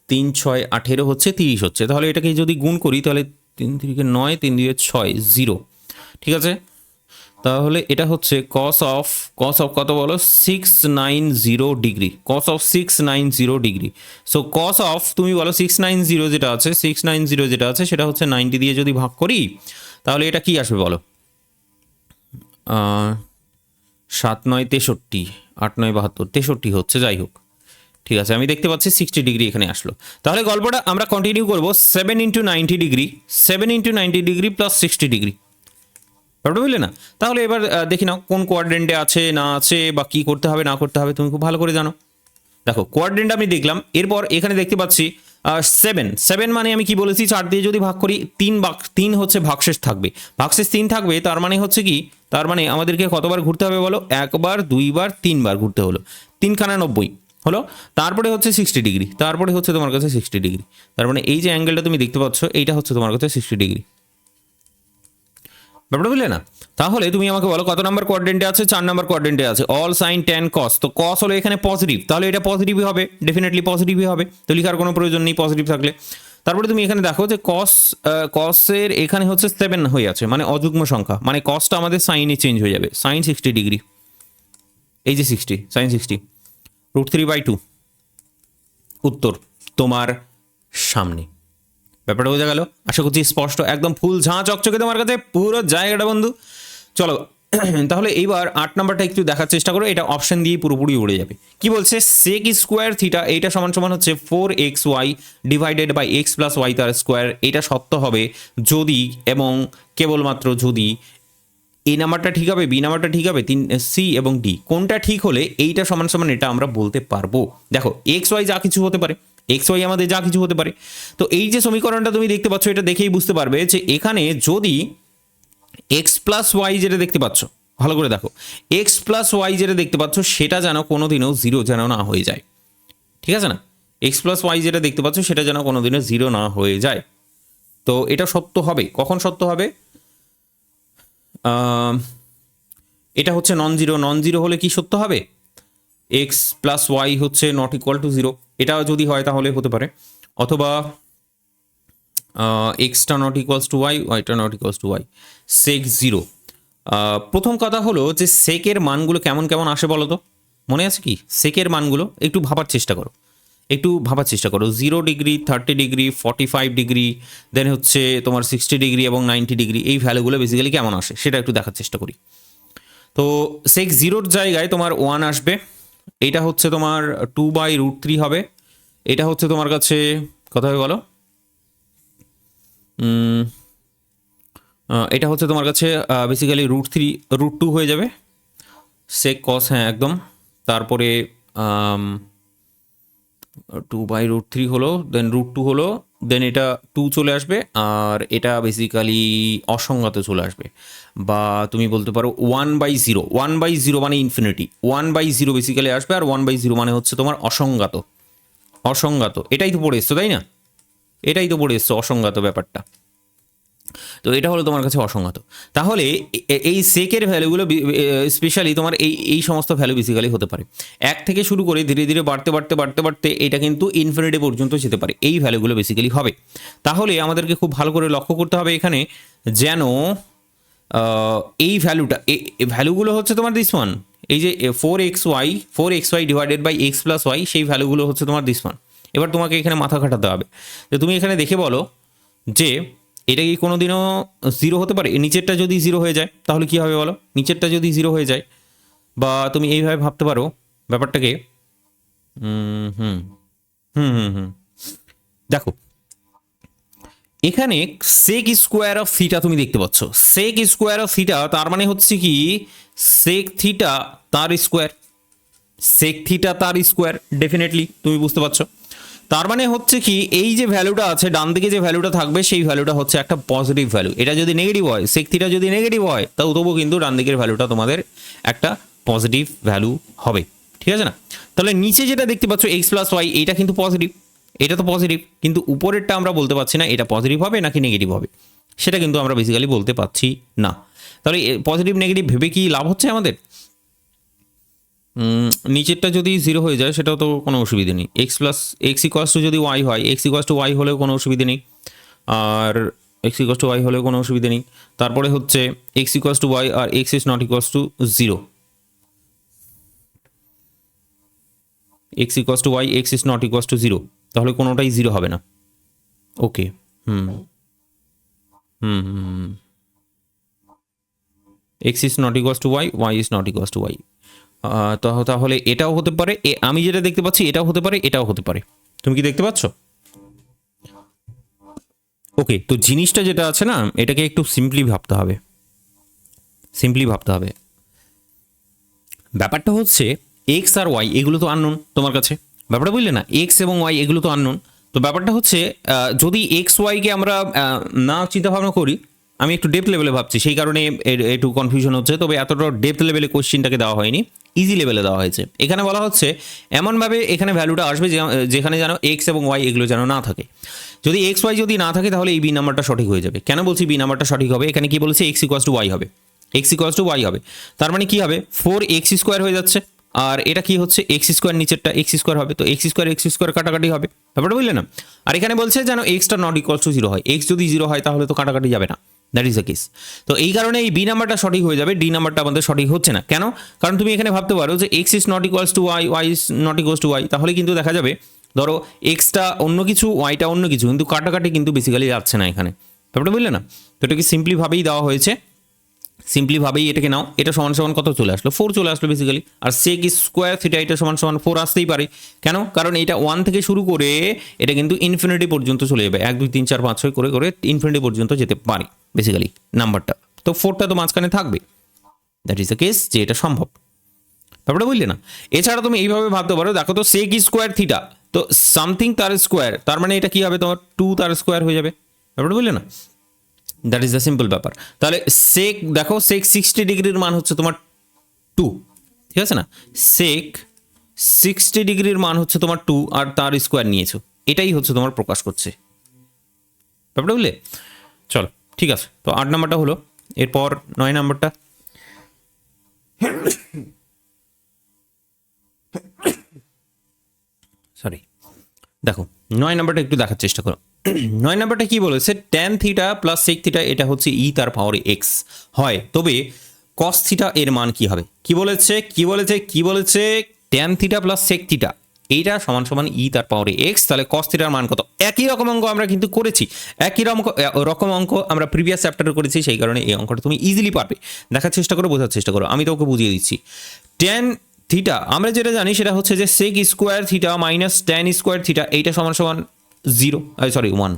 3 × 6 = 18 হচ্ছে, 30 হচ্ছে। তাহলে এটাকে যদি গুণ করি তাহলে 3 × 3 = 9, 3 × 2 = 6, 0, ঠিক আছে? তাহলে এটা হচ্ছে cos of কত বলো? 690 degree, cos of 690 degree. So cos of তুমি বলো 690 যেটা আছে, 690 যেটা আছে সেটা হচ্ছে 90 দিয়ে যদি ভাগ করি, তাহলে এটা কি আসবে বলো? 7 × 9 = 63, 8 × 9 = 72, 63 হচ্ছে। যাই হোক, ঠিক আছে, আমি দেখতে পাচ্ছি 60 ডিগ্রি এখানে আসলো। তাহলে গল্পটা আমরা কন্টিনিউ করবো। 7 × 90 ডিগ্রি, 7 × 90 ডিগ্রি প্লাস 60 ডিগ্রি, ব্যাপারটা বুঝলে না? তাহলে এবার দেখি নাও কোন কোয়াড্রেন্টে আছে না আছে, বা কী করতে হবে না করতে হবে তুমি খুব ভালো করে জানো। দেখো কোয়াড্রেন্ট আমি দেখলাম, এরপর এখানে দেখতে পাচ্ছি 7 মানে আমি কি বলেছি? 4 দিয়ে যদি ভাগ করি, 3 হচ্ছে ভাগশেষ থাকবে, ভাগশেষ 3 থাকবে, তার মানে হচ্ছে কি? তার মানে আমাদেরকে কতবার ঘুরতে হবে বলো? 1 বার, 2 বার, 3 বার ঘুরতে হলো, 3 × 90 হলো। তারপরে হচ্ছে 60 ডিগ্রি, তারপরে হচ্ছে তোমার কাছে 60 ডিগ্রি। তার মানে এই যে অ্যাঙ্গেলটা তুমি দেখতে পাচ্ছ, এইটা হচ্ছে তোমার কাছে 60 ডিগ্রি, ব্যাপারটা বুঝলে না? তাহলে তুমি আমাকে বলো কত নাম্বার কোয়াড্রেন্টে আছে? 4 নাম্বার কোয়াড্রেন্টে আছে। অল সাইন ট্যান কস, তো কস হলো এখানে পজিটিভ, তাহলে এটা পজিটিভই হবে, ডেফিনেটলি পজিটিভই হবে, তো লেখার কোনো প্রয়োজন নেই পজিটিভ থাকলে। তারপরে তুমি এখানে দেখো যে কসের এখানে হচ্ছে 7 হয়ে আছে, মানে অযুগ্ম সংখ্যা, মানে কসটা আমাদের সাইনে চেঞ্জ হয়ে যাবে, সাইন 60 ডিগ্রি, এই যে 60, সাইন 60, √3/2 উত্তর তোমার সামনে। ব্যাপারটা বোঝা গেল? আশা করছি স্পষ্ট, একদম ফুল ঝাঁ চকচকে তোমার কাছে পুরো জায়গাটা বন্ধু। চলো তাহলে এইবার 8 নাম্বারটা একটু দেখার চেষ্টা করো, এটা অপশন দিয়ে পুরোপুরি উড়ে যাবে। কি বলছে? sec² থিটা এইটা সমান সমান হচ্ছে 4xy divided by x + y তার স্কোয়ার। এটা সত্য হবে যদি এবং কেবলমাত্র যদি এই নাম্বারটা ঠিক হবে, বি নাম্বারটা ঠিক হবে, 3C এবং ডি কোনটা ঠিক হলে এইটা সমান সমান এটা আমরা বলতে পারবো। দেখো xy যা কিছু হতে পারে, xy আমাদের যা কিছু হতে পারে। তো এই যে সমীকরণটা তুমি দেখতে পাচ্ছ, এটা দেখেই বুঝতে পারবে যে এখানে যদি x + y যেটা দেখতে পাচ্ছ, ভালো করে দেখো, x + y যেটা দেখতে পাচ্ছ সেটা যেন কোনোদিনও 0 যেন না হয়ে যায়, ঠিক আছে না? x + y যেটা দেখতে পাচ্ছ সেটা যেন কোনোদিনও 0 না হয়ে যায়। তো এটা সত্য হবে, কখন সত্য হবে? এটা হচ্ছে নন জিরো হলে কি সত্য হবে? x + y হচ্ছে ≠ 0, এটা যদি হয় তাহলে হতে পারে, অথবা xটা ≠ y, yটা ≠ y, sec 0। প্রথম কথা হলো যে সেকের মানগুলো কেমন কেমন আসে বলো তো? মনে আছে কি সেকের মানগুলো? একটু ভাবার চেষ্টা করো, 0 ডিগ্রি, 30 ডিগ্রি, 45 ডিগ্রি, দেন হচ্ছে তোমার 60 ডিগ্রি এবং 90 ডিগ্রি, এই ভ্যালুগুলো বেসিক্যালি কেমন আসে সেটা একটু দেখার চেষ্টা করি। তো sec 0-র জায়গায় তোমার 1 আসবে, এটা হচ্ছে তোমার 2/√3 হবে, এটা হচ্ছে তোমার কাছে কত হবে বলো? এটা হচ্ছে তোমার কাছে বেসিক্যালি √2 হয়ে যাবে, সেক কস, হ্যাঁ একদম। তারপরে 2/√3 হলো, দেন √2 হলো, দেন এটা 2 চলে আসবে, আর এটা বেসিক্যালি অসংজ্ঞাত চলে আসবে, বা তুমি বলতে পারো 1/0। 1/0 মানে ইনফিনিটি, 1/0 বেসিক্যালি আসবে, আর 1/0 মানে হচ্ছে তোমার অসংজ্ঞাত। অসংজ্ঞাত এটাই তো পড়ে এসছো, তাই না? এটাই তো পড়ে এসছো অসংজ্ঞাত ব্যাপারটা। তো এটা হলো তোমার কাছে অসংগত। তাহলে এই সেকের ভ্যালুগুলো স্পেশালি তোমার এই সমস্ত ভ্যালু বেসিক্যালি হতে পারে 1 থেকে শুরু করে ধীরে ধীরে বাড়তে বাড়তে বাড়তে বাড়তে এটা কিন্তু ইনফিনিটি পর্যন্ত যেতে পারে, এই ভ্যালুগুলো বেসিক্যালি হবে। তাহলে আমাদেরকে খুব ভালো করে লক্ষ্য করতে হবে এখানে যেন এই ভ্যালুগুলো হচ্ছে তোমার দিস ওয়ান, এই যে 4xy divided by x plus Y, সেই ভ্যালুগুলো হচ্ছে তোমার দিস ওয়ান। এবার তোমাকে এখানে মাথা খাটাতে হবে যে তুমি এখানে দেখে বলো যে এটা কি কোনো দিনও 0 হতে পারে? নিচেরটা যদি 0 হয়ে যায় তাহলে কি হবে বলো? নিচেরটা যদি 0 হয়ে যায়, বা তুমি এইভাবে ভাবতে পারো ব্যাপারটাকে, হুম হুম হুম হুম হুম দেখো এখানে সেক স্কোয়ার অফ থিটা তুমি দেখতে পাচ্ছ, সেক স্কোয়ার অফ থিটা, তার মানে হচ্ছে কি সেক থিটা তার স্কোয়ার, সেক থিটা তার স্কোয়ার, ডেফিনেটলি তুমি বুঝতে পারছো। তার মানে হচ্ছে কি এই যে ভ্যালুটা আছে ডান দিকে, যে ভ্যালুটা থাকবে সেই ভ্যালুটা হচ্ছে একটা পজিটিভ ভ্যালু। এটা যদি নেগেটিভ হয়, সেক থিটা যদি নেগেটিভ হয়, তাও তবুও কিন্তু ডান দিকের ভ্যালুটা তোমাদের একটা পজিটিভ ভ্যালু হবে, ঠিক আছে না? তাহলে নিচে যেটা দেখতে পাচ্ছ এক্স প্লাস ওয়াই, এইটা কিন্তু পজিটিভ, এটা তো পজিটিভ, কিন্তু উপরেরটা আমরা বলতে পারছি না এটা পজিটিভ হবে নাকি নেগেটিভ হবে, সেটা কিন্তু আমরা বেসিক্যালি বলতে পারছি না। তাহলে পজিটিভ নেগেটিভ ভেবে কি লাভ হচ্ছে আমাদের? নিচেরটা যদি 0 হয়ে যায় সেটাও তো কোনো অসুবিধে নেই, এক্স ইকোয়াস টু যদি ওয়াই হয়, এক্স ইকোয়াস টু ওয়াই হলেও কোনো অসুবিধে নেই, আর এক্স ইকোয়াস টু ওয়াই হলেও কোনো অসুবিধে নেই। তারপরে হচ্ছে এক্স ইকোয়াস টু ওয়াই আর x is not equals to 0, x equals to y x is not equals to 0, তাহলে কোনোটাই 0 হবে না। Okay, hmm hmm hmm x is not equals to Y, Y is not equals to Y, তাহলে এটাও হতে পারে, আমি যেটা দেখতে পাচ্ছি এটাও হতে পারে, এটাও হতে পারে। তুমি কি দেখতে পাচ্ছ? ওকে, তো জিনিসটা যেটা আছে না, এটাকে একটু সিম্পলি ভাবতে হবে, সিম্পলি ভাবতে হবে। ব্যাপারটা হচ্ছে এক্স আর ওয়াই এগুলো তো আননোন তোমার কাছে, ব্যাপারটা বুঝলে না? এক্স এবং ওয়াই এগুলো তো আননোন। তো ব্যাপারটা হচ্ছে যদি এক্স ওয়াইকে আমরা না চিন্তা ভাবনা করি, আমি একটু ডেপথ লেভেলে ভাবছি সেই কারণে একটু কনফিউশন হচ্ছে, তবে এতটা ডেপথ লেভেলে কোশ্চেনটাকে দেওয়া হয়নি, ইজি লেভেলে দেওয়া হয়েছে। এখানে বলা হচ্ছে এমনভাবে এখানে ভ্যালুটা আসবে যেখানে যেন এক্স এবং ওয়াই এগুলো যেন না থাকে। যদি এক্স ওয়াই যদি না থাকে তাহলে এই বি নাম্বারটা সঠিক হয়ে যাবে। কেন বলছি বি নাম্বারটা সঠিক হবে? এখানে কি বলেছে? এক্স ইকুয়াস টু ওয়াই হবে, এক্স ইকুয়াস টু ওয়াই হবে, তার মানে কি হবে 4x স্কোয়ার হয়ে যাচ্ছে, আর এটা কি হচ্ছে এক্স স্কোয়ার, নিচেরটা এক্স স্কোয়ার হবে, তো এক্স স্কোয়ার কাটাকাটি হবে, ব্যাপারটা বুঝলে না? আর এখানে বলছে যেন এক্সটা নট ইকুয়াল টু 0 হয়, এক্স যদি 0 হয় তাহলে তো কাটাকাটি যাবে না, দ্যাট ইজ দ্য কেস। তো এই কারণে এই বি নাম্বারটা সঠিক হয়ে যাবে, ডি নাম্বারটা আমাদের সঠিক হচ্ছে না। কেন? কারণ তুমি এখানে ভাবতে পারো যে X is not equals to Y, Y is not equals to Y, তাহলে কিন্তু দেখা যাবে ধরো এক্সটা অন্য কিছু, ওয়াইটা অন্য কিছু, কিন্তু কাটাকাটি কিন্তু বেসিক্যালি যাচ্ছে না এখানে, ব্যাপারটা বুঝলে না? তো এটাকে সিম্পলিভাবেই দেওয়া হয়েছে, সিম্পলিভাবেই এটাকে নাও, এটা সমান সমান কত চলে আসলো? 4 চলে আসলো বেসিক্যালি। আর সেক স্কোয়ার থিটা এটা সমান সমান 4 আসতেই পারে। কেন? কারণ এটা 1 থেকে শুরু করে এটা কিন্তু ইনফিনিটি পর্যন্ত চলে যাবে, 1 2 3 4 5 6 করে করে ইনফিনিটি পর্যন্ত যেতে পারে বেসিক্যালি নাম্বারটা, তো 4টা তো মাঝখানে থাকবে, দ্যাট ইজ দ্য কেস যে এটা সম্ভব, ব্যাপারটা বুঝলে না? এছাড়া তুমি এইভাবে ভাবতে পারো, দেখো তো সেক স্কোয়ার থিটা, তো সামথিং তার স্কোয়ার, তার মানে এটা কি হবে তোমার 2 তার স্কোয়ার হয়ে যাবে, ব্যাপারটা বুঝলে না? দ্যাট ইজ দ্য সিম্পল ব্যাপার। তাহলে সেক দেখো, সেক 60 ডিগ্রির মান হচ্ছে তোমার 2, ঠিক আছে না? সেক 60 ডিগ্রির মান হচ্ছে তোমার 2 আর তার স্কোয়ার নিয়েছো, এটাই হচ্ছে তোমার প্রকাশ করছে, ব্যাপারটা বুঝলে? চলো ঠিক আছে, তো 8 নাম্বারটা হলো, এরপর 9 নাম্বারটা। সরি, দেখো 9 নাম্বারটা একটু দেখার চেষ্টা করো। 9 নাম্বারটা কি বলেছে? Tan theta plus sec theta এটা হচ্ছে ই তার পাওয়ারে এক্স হয়, তবে কস থিটা এর মান কি হবে? কি বলেছে? কি বলেছে? কি বলেছে? Tan theta plus sec theta এইটা সমান সমান ই তার পাওয়ারে এক্স, তাহলে কস থিটার মান কত? একই রকম অঙ্ক আমরা কিন্তু করেছি, একই রকম অঙ্ক আমরা প্রিভিয়াস চ্যাপ্টারে করেছি, সেই কারণে এই অঙ্কটা তুমি ইজিলি পারবে। দেখার চেষ্টা করো, বোঝার চেষ্টা করো, আমি তোকে বুঝিয়ে দিচ্ছি। ট্যান থিটা আমরা যেটা জানি সেটা হচ্ছে যে sec square theta minus tan square theta এইটা সমান সমান 0, সরি 1,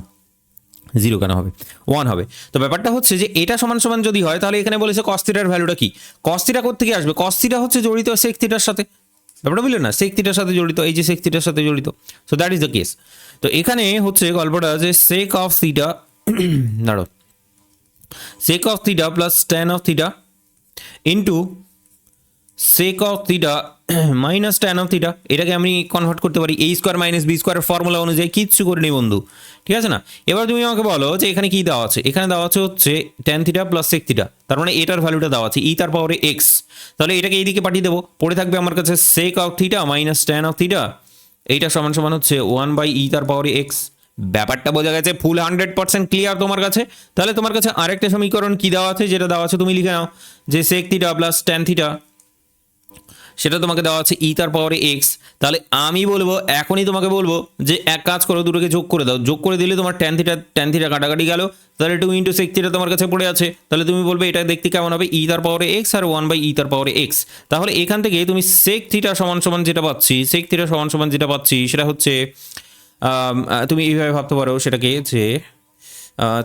জিরো কেন হবে, 1 হবে। তো ব্যাপারটা হচ্ছে যে এটা সমান সমান যদি হয় তাহলে এখানে বলেছে cos থিটার ভ্যালুটা কি, cos থিটা কোত্থেকে আসবে, cos থিটা হচ্ছে জড়িত sec থিটার সাথে, ব্যাপারটা বুঝলেন না, sec থিটার সাথে জড়িত, এই যে sec থিটার সাথে জড়িত। So that is the case. তো এখানে হচ্ছে গল্পটা যে sec অফ থিটা দাঁড়ো, sec of theta plus tan of theta into sec of theta minus tan of theta, এটাকে আমি কনভার্ট করতে পারি a স্কোয়ার মাইনাস বি স্কোয়ারের ফর্মুলা অনুযায়ী, কিচ্ছু করে নেই বন্ধু, ঠিক আছে না। এবার তুমি আমাকে বলো যে এখানে কি দেওয়া আছে, এখানে দেওয়া আছে হচ্ছে tan theta plus sec theta, তার মানে এটার ভ্যালুটা দেওয়া আছে তার পাওয়ারে x, তাহলে এটাকে এইদিকে পাঠিয়ে দেবো, পড়ে থাকবে আমার কাছে sec of theta minus tan of theta, এইটা সমান সমান হচ্ছে 1/e তার পাওয়ারে x। ব্যাপারটা বোঝা গেছে, ফুল 100% ক্লিয়ার তোমার কাছে। তাহলে তোমার কাছে আরেকটা সমীকরণ কি দেওয়া আছে, যেটা দেওয়া আছে তুমি লিখে নাও, যে sec theta plus tan theta, সেটা তোমাকে দেওয়া আছে তার পাওয়ারে এক্স। তাহলে আমি বলবো, এখনই তোমাকে বলবো যে এক কাজ করো, দুটোকে যোগ করে দাও, যোগ করে দিলে তোমার tan থিটা কাটাকাটি গেল, তাহলে 2 ইন্টু sec থিটা তোমার কাছে পড়ে আছে, তাহলে তুমি বলবে এটা দেখতে কেমন হবে, তার পাওয়ারে এক্স আর 1/e তার পাওয়ারে এক্স। তাহলে এখান থেকে তুমি sec থিটা সমান সমান যেটা পাচ্ছি, sec থিটা সমান সমান যেটা পাচ্ছি সেটা হচ্ছে তুমি এইভাবে ভাবতে পারো সেটাকে, যে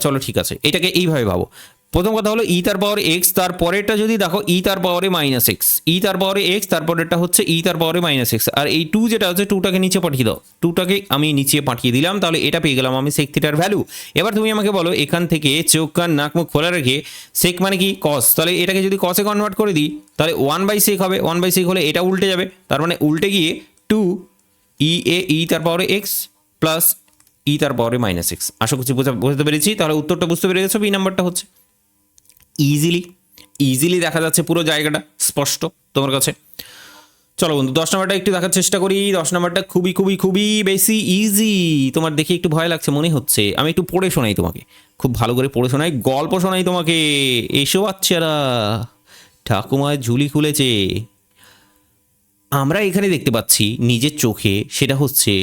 চলো ঠিক আছে, এটাকে এইভাবে ভাবো। প্রথম কথা হলো তার পাওয়ারে এক্স, তারপরেরটা যদি দেখো তার পাওয়ারে মাইনাস এক্স, তার পাওয়ারে এক্স, তারপরেরটা হচ্ছে তার পাওয়ারে মাইনাস এক্স, আর এই 2 যেটা হচ্ছে 2টাকে নিচে পাঠিয়ে দাও, 2টাকে আমি নিচে পাঠিয়ে দিলাম, তাহলে এটা পেয়ে গেলাম আমি sec থিটার ভ্যালু। এবার তুমি আমাকে বলো এখান থেকে চোখ কান নাক মুখ খোলা রেখে sec মানে কি cos, তাহলে এটাকে যদি cos এ কনভার্ট করে দিই তাহলে 1/sec হবে, 1/sec হলে এটা উল্টে যাবে, তার মানে উল্টে গিয়ে 2 তার পাওয়ারে এক্স প্লাস তার পাওয়ারে মাইনাস এক্স। আশা করছি বুঝতে পেরেছি। তাহলে উত্তরটা বুঝতে পেরে গেছো, বি নাম্বারটা হচ্ছে ইজিলি দেখা যাচ্ছে, পুরো জায়গাটা স্পষ্ট তোমার কাছে। চলো বন্ধু 10 নম্বরটা একটু দেখার চেষ্টা করি। 10 নম্বরটা খুবই খুবই খুবই বেশি ইজি, তোমার দেখে একটু ভয় লাগছে মনে হচ্ছে, আমি একটু পড়ে শোনাই তোমাকে, খুব ভালো করে পড়ে শোনাই, গল্প শোনাই তোমাকে। এসো বাচ্চারা, ঠাকুমার ঝুলি খুলেছে। আমরা এখানে দেখতে পাচ্ছি নিজের চোখে, সেটা হচ্ছে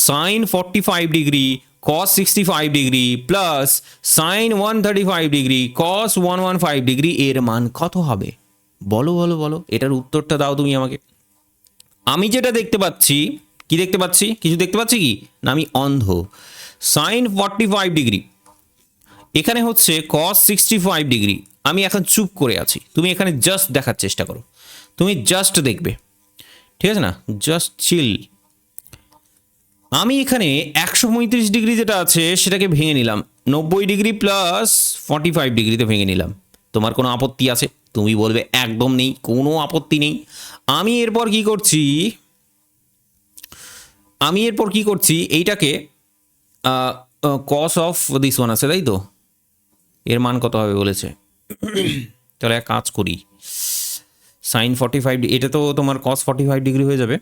sin 45 degree cos 65 degree plus sin 135 degree cos 115 degree, এর মান কত হবে? বলো বলো বলো, এটার উত্তরটা দাও তুমি আমাকে। আমি যেটা দেখতে পাচ্ছি, কি দেখতে পাচ্ছি, কিছু দেখতে পাচ্ছি কি না, আমি অন্ধ। sin 45 ডিগ্রি, এখানে হচ্ছে cos 65 ডিগ্রি, আমি এখন চুপ করে আছি, তুমি এখানে জাস্ট দেখার চেষ্টা করো, তুমি জাস্ট দেখবে, ঠিক আছে না, জাস্ট চিল। আমি এখানে 135 ডিগ্রি যেটা আছে সেটাকে ভেঙে নিলাম, 90 ডিগ্রি প্লাস 45 ডিগ্রিতে ভেঙে নিলাম। তোমার কোনো আপত্তি আছে? তুমি বলবে একদম নেই, কোনো আপত্তি নেই। আমি এরপর কি করছি, এইটাকে কস অফ দিস ওয়ান আছে তাই তো, এর মান কত হবে বলেছে, চলো এক কাজ করি, sin 45, এটা তো তোমার cos 45 ডিগ্রি হয়ে যাবে,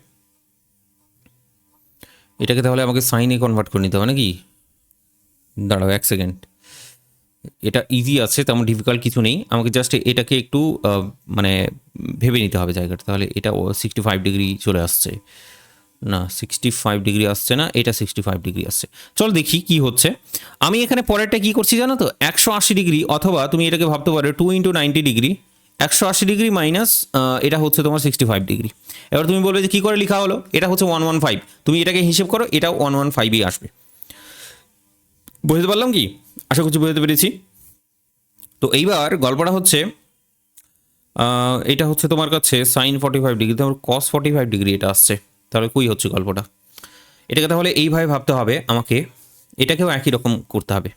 এটাকে তাহলে আমাকে সাইনে কনভার্ট করে নিতে হবে নাকি? দাঁড়াও 1 সেকেন্ড, এটা ইজি আছে, তেমন ডিফিকাল্ট কিছু নেই, আমাকে জাস্ট এটাকে একটু মানে ভেবে নিতে হবে জায়গাটা। তাহলে এটা 65 ডিগ্রি চলে আসছে না, 65 ডিগ্রি আসছে না, এটা 65 ডিগ্রি আসছে। চলো দেখি কি হচ্ছে। আমি এখানে পরেরটা কি করছি জানো তো, 180 ডিগ্রি, অথবা তুমি এটাকে ভাবতে পারো 2 × 90 ডিগ্রি, 180 ডিগ্রি মাইনাস এটা হচ্ছে তোমার 65 ডিগ্রি। এবার তুমি বলবে যে কী করে লেখা হলো, এটা হচ্ছে 115, তুমি এটাকে হিসেব করো, এটাও 115ই আসবে। বুঝতে পারলাম কি? আশা করছি বুঝতে পেরেছি। তো এইবার গল্পটা হচ্ছে, এটা হচ্ছে তোমার কাছে sin 45 ডিগ্রি, তোমার cos 45 ডিগ্রি এটা আসছে, তাহলে কই হচ্ছে গল্পটা, এটাকে তাহলে এইভাবে ভাবতে হবে আমাকে, এটাকেও একই রকম করতে হবে।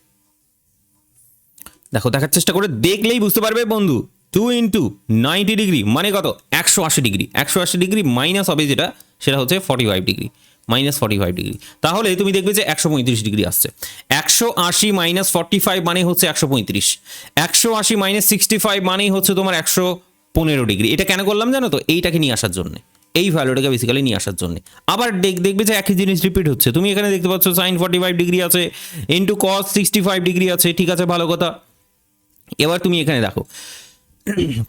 দেখো, দেখার চেষ্টা করে দেখলেই বুঝতে পারবে বন্ধু। 2 × 90 ডিগ্রি মানে কত, 180 ডিগ্রি, 180 ডিগ্রি মাইনাস হবে যেটা, সেটা হচ্ছে 45 ডিগ্রি, মাইনাস 45 ডিগ্রি, তাহলে তুমি দেখবে যে 135 ডিগ্রি আসছে। 180 মাইনাস 45 মানে হচ্ছে 135, 180 মাইনাস 65 মানেই হচ্ছে তোমার 115 ডিগ্রি। এটা কেন করলাম জানো তো, এইটাকে নিয়ে আসার জন্য, এই ভ্যালুটাকে বেসিক্যালি নিয়ে আসার জন্য। আবার দেখবে যে একই জিনিস রিপিট হচ্ছে, তুমি এখানে দেখতে পাচ্ছ sin 45 ডিগ্রি আছে ইন্টু cos 65 ডিগ্রি আছে, ঠিক আছে, ভালো কথা। এবার তুমি এখানে দেখো,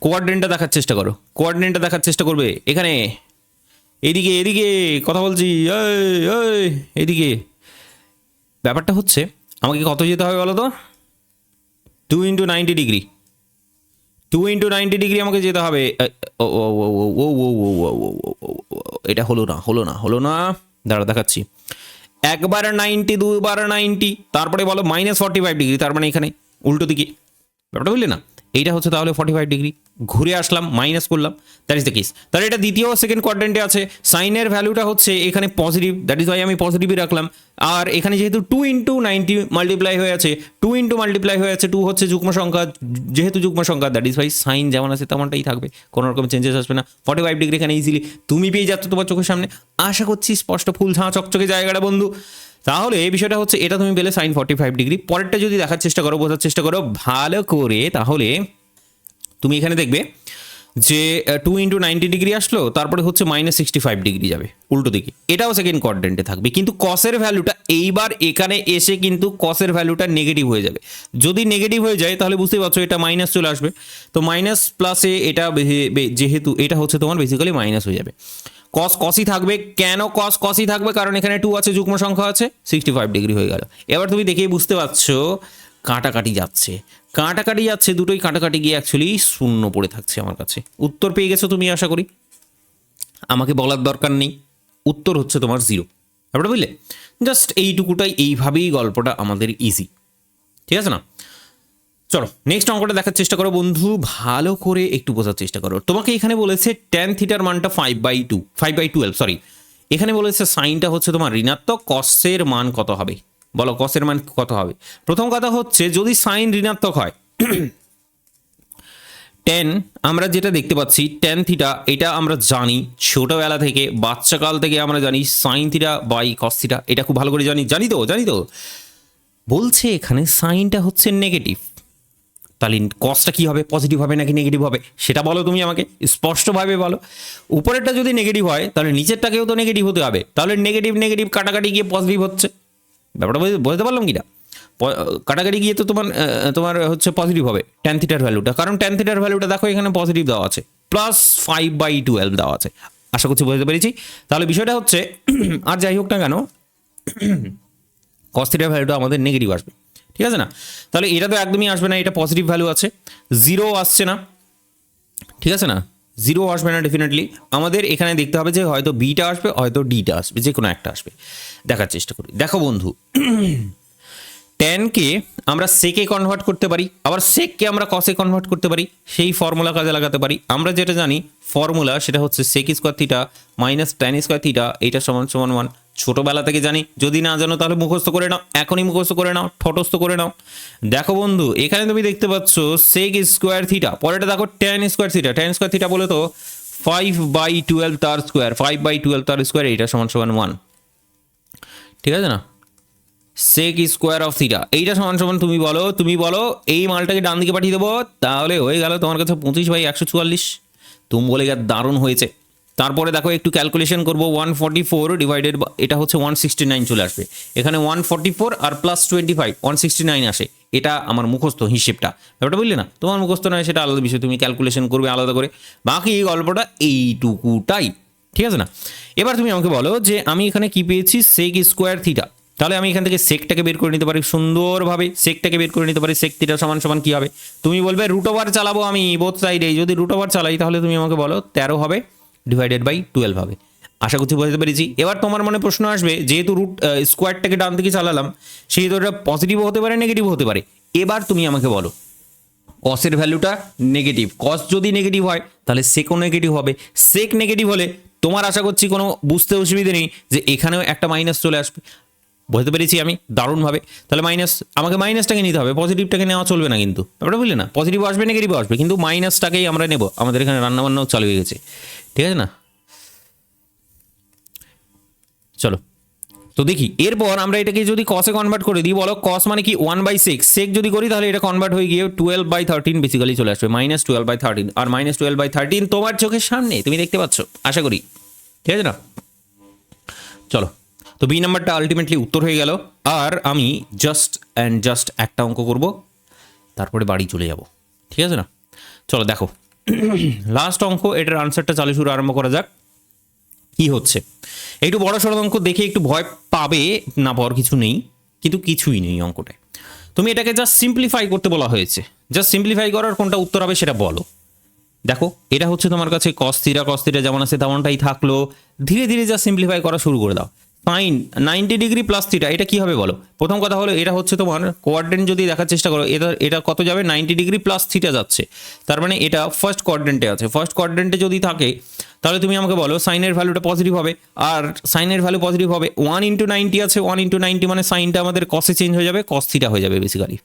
কোয়াড্রেন্টটা দেখার চেষ্টা করো, কোয়াড্রেন্টটা দেখার চেষ্টা করবে, এখানে এদিকে এদিকে কথা বলছি, এদিকে। ব্যাপারটা হচ্ছে আমাকে কত যেতে হবে বলো তো, 2 × 90 ডিগ্রি, 2 × 90 ডিগ্রি আমাকে যেতে হবে। এটা হলো না, দাঁড়া দেখাচ্ছি। একবার 90, দুবার 90, তারপরে বলো -45 ডিগ্রি, তার মানে এখানে উল্টো দিকে, ব্যাপারটা বুঝলে না? এইটা হচ্ছে তাহলে 45 ডিগ্রি, ঘুরে আসলাম, মাইনাস করলাম, দ্যাট ইজ দ্য কেস। তাহলে এটা দ্বিতীয় সেকেন্ড কোয়াড্রেন্টে আছে, সাইনের ভ্যালুটা হচ্ছে এখানে পজিটিভ, দ্যাট ইজ ওয়াই আমি পজিটিভই রাখলাম। আর এখানে যেহেতু 2 × 90 মাল্টিপ্লাই হয়ে আছে, 2 × মাল্টিপ্লাই হয়ে আছে, 2 হচ্ছে যুগ্ম সংখ্যা, যেহেতু যুগ্ম সংখ্যা দ্যাট ইজ ওয়াই সাইন যেমন আছে তেমনটাই থাকবে, কোনো রকম চেঞ্জেস আসবে না। 45 ডিগ্রি এখানে ইজিলি তুমি পেয়ে যাচ্ছ তোমার চোখের সামনে, আশা করছি স্পষ্ট ফুল ঝাঁ চকচকে জায়গাটা বন্ধু। তাহলে এই বিষয়টা হচ্ছে এটা তুমি পেলে সাইন 45 ডিগ্রি। পরেরটা যদি দেখার চেষ্টা করো, বোঝার চেষ্টা করো ভালো করে, তাহলে তুমি এখানে দেখবে যে 2 × 90 ডিগ্রি আসলো, তারপরে হচ্ছে -65 ডিগ্রি যাবে উল্টো দিকে, এটাও সেকেন্ড কোয়াড্রেন্টে থাকবে। কিন্তু কসের ভ্যালুটা এইবার এখানে এসে কিন্তু কসের ভ্যালুটা নেগেটিভ হয়ে যাবে। যদি নেগেটিভ হয়ে যায় তাহলে বুঝতেই পারছো এটা মাইনাস চলে আসবে, তো মাইনাস প্লাসে এটা যেহেতু এটা হচ্ছে তোমার বেসিক্যালি মাইনাস হয়ে যাবে। কস কসই থাকবে, কেন কস কসই থাকবে? কারণ এখানে 2 আছে, যুগ্ম সংখ্যা আছে, 65 ডিগ্রি হয়ে গেল। এবার তুমি দেখেই বুঝতে পারছো কাটাকাটি যাচ্ছে, কাটাকাটি যাচ্ছে, দুটোই কাটাকাটি গিয়ে অ্যাকচুয়ালি শূন্য পড়ে থাকছে আমার কাছে। উত্তর পেয়ে গেছো তুমি আশা করি, আমাকে বলার দরকার নেই, উত্তর হচ্ছে তোমার 0। ব্যাপারটা বুঝলে? জাস্ট এইটুকুটাই, এইভাবেই গল্পটা আমাদের ইজি, ঠিক আছে না? চলো নেক্সট অঙ্কটা দেখার চেষ্টা করো বন্ধু, ভালো করে একটু বোঝার চেষ্টা করো। তোমাকে এখানে বলেছে tan থিটার মানটা 5/12, সরি, এখানে বলেছে সাইনটা হচ্ছে তোমার ঋণাত্মক, কসের মান কত হবে? বলো কসের মান কত হবে? প্রথম কথা হচ্ছে যদি সাইন ঋণাত্মক হয়, tan আমরা যেটা দেখতে পাচ্ছি tan থিটা, এটা আমরা জানি ছোটবেলা থেকে, বাচ্চাকাল থেকে আমরা জানি sine theta by cos theta, এটা খুব ভালো করে জানি তো। বলছে এখানে সাইনটা হচ্ছে নেগেটিভ, তাহলে কসটা কী হবে? পজিটিভ হবে নাকি নেগেটিভ হবে সেটা বলো তুমি আমাকে, স্পষ্টভাবে বলো। উপরেরটা যদি নেগেটিভ হয় তাহলে নিচেরটাকেও তো নেগেটিভ হতে হবে, তাহলে নেগেটিভ নেগেটিভ কাটাকাটি গিয়ে পজিটিভ হচ্ছে। ব্যাপারটা বুঝতে পারলাম কি না? কাটাকাটি গিয়ে তো তোমার হচ্ছে পজিটিভ হবে tan থিটার ভ্যালুটা, কারণ tan থিটার ভ্যালুটা দেখো এখানে পজিটিভ দেওয়া আছে, +5/12 দেওয়া আছে। আশা করছি বুঝতে পেরেছি। তাহলে বিষয়টা হচ্ছে আর যাই হোক না কেন, কস থিটার ভ্যালুটা আমাদের নেগেটিভ আসবে, ঠিক আছে না? তাহলে এটা তো একদমই আসবে না, এটা পজিটিভ ভ্যালু আছে, 0 আসছে না, ঠিক আছে না? 0 আসবে না ডেফিনেটলি। আমাদের এখানে দেখতে হবে যে হয়তো বিটা আসবে, হয়তো ডিটা আসবে, যে কোনো একটা আসবে। দেখার চেষ্টা করি। দেখো বন্ধু, ট্যানকে আমরা সেকে কনভার্ট করতে পারি, আবার সেককে আমরা কসে কনভার্ট করতে পারি, সেই ফর্মুলা কাজে লাগাতে পারি। আমরা যেটা জানি ফর্মুলা সেটা হচ্ছে sec square theta minus tan square theta, এইটা সমান সমান 1। ছোটোবেলা থেকে জানি, যদি না জানো তাহলে মুখস্থ করে নাও, এখনই মুখস্থ করে নাও, ঠটস্থ করে নাও। দেখো বন্ধু, এখানে তুমি দেখতে পাচ্ছ সেক স্কোয়ার থিটা, পরেটা দেখো tan square theta. Tan square theta বলে তো 5/12 তার স্কোয়ার, 5/12 তার স্কোয়ার, এইটা সমান সমান 1, ঠিক আছে না? সেক স্কোয়ার অফ থিটা, এইটা সমান সমান তুমি বলো এই মালটাকে ডান দিকে পাঠিয়ে দেবো, তাহলে হয়ে গেল তোমার কাছে 25/144। তুমি বলে গেলে দারুণ হয়েছে। তারপরে দেখো একটু ক্যালকুলেশন করবো, 144 ডিভাইডেড, এটা হচ্ছে 169 চলে আসবে। এখানে 144 আর +25 169 আসে, এটা আমার মুখস্থ হিসেবটা, ব্যাপারটা বুঝলে না? তোমার মুখস্থ নয়, সেটা আলাদা বিষয়, তুমি ক্যালকুলেশন করবে আলাদা করে। বাকি এই গল্পটা এইটুকুটাই, ঠিক আছে না? এবার তুমি আমাকে বলো যে আমি এখানে কি পেয়েছি, সেক স্কোয়ার থিটা। তাহলে আমি এখান থেকে সেকটাকে বের করে নিতে পারি সুন্দরভাবে, সেকটাকে বের করে নিতে পারি। সেক থিটা সমান সমান কী হবে? তুমি বলবে √ওভার চালাবো আমি বোথ সাইডে, যদি √ওভার চালাই তাহলে তুমি আমাকে বলো 13 হবে /12 হবে। আশা করছি বুঝতে পেরেছি। এবার তোমার মনে প্রশ্ন আসবে, যেহেতু স্কোয়ারটাকে ডান দিকে চালালাম, সেহেতু এটা পজিটিভও হতে পারে নেগেটিভও হতে পারে। এবার তুমি আমাকে বলো কসের ভ্যালুটা নেগেটিভ, কস যদি নেগেটিভ হয় তাহলে সেকও নেগেটিভ হবে। সেক নেগেটিভ হলে তোমার আশা করছি কোনো বুঝতে অসুবিধে নেই যে এখানেও একটা মাইনাস চলে আসবে। বুঝতে পেরেছি আমি দারুণভাবে। তাহলে আমাকে মাইনাসটাকে নিতে হবে, পজিটিভটাকে নেওয়া চলবে না কিন্তু, ব্যাপারটা বুঝলে না? পজিটিভ আসবে নেগেটিভ আসবে, কিন্তু মাইনাসটাকেই আমরা নেব। আমাদের এখানে রান্নাবান্নাও চালু হয়ে গেছে, ঠিক আছে না? চলো তো দেখি, এরপর আমরা এটাকে যদি কসে কনভার্ট করে দিই, বলো কস মানে কি 1/6, সেক যদি করি তাহলে এটা কনভার্ট হয়ে গিয়ে 12/13 বেসিক্যালি চলে আসবে, -12/13। আর -12/13 তোমার চোখের সামনে তুমি দেখতে পাচ্ছ আশা করি, ঠিক আছে না? চলো, তো বি নাম্বারটা আলটিমেটলি উত্তর হয়ে গেল। আর আমি জাস্ট একটা অঙ্ক করব, তারপরে বাড়ি চলে যাব, ঠিক আছে না? চলো দেখো লাস্ট অঙ্ক, এটার আনসারটা চালু শুরু আরম্ভ করা যাক। কি হচ্ছে, একটু বড় সড়ো অঙ্ক দেখে একটু ভয় পাবে না, পাওয়ার কিছু নেই, কিন্তু কিছুই নেই অঙ্কটায়। তুমি এটাকে জাস্ট সিম্পলিফাই করতে বলা হয়েছে, জাস্ট সিম্পলিফাই করার কোনটা উত্তর হবে সেটা বলো। দেখো এটা হচ্ছে তোমার কাছে কস থিটা যেমন আছে তেমনটাই থাকলো, ধীরে ধীরে জাস্ট সিম্পলিফাই করা শুরু করে দাও। সাইন 90 ডিগ্রি প্লাস থিটা, এটা কি হবে বলো? প্রথম কথা হলো এটা হচ্ছে তোমার কোয়াড্রেন্ট, যদি দেখার চেষ্টা করো এটা কত যাবে, 90 ডিগ্রি প্লাস থিটা যাচ্ছে, তার মানে এটা ফার্স্ট কোয়াড্রেন্টে আছে। ফার্স্ট কোয়াড্রেন্টে যদি থাকে তাহলে তুমি আমাকে বলো সাইনের ভ্যালুটা পজিটিভ হবে, আর সাইনের ভ্যালু পজিটিভ হবে, 1/90 আছে, 1/90 মানে সাইনটা আমাদের কসে চেঞ্জ হয়ে যাবে, কস থিটা হয়ে যাবে বেসিক্যালি।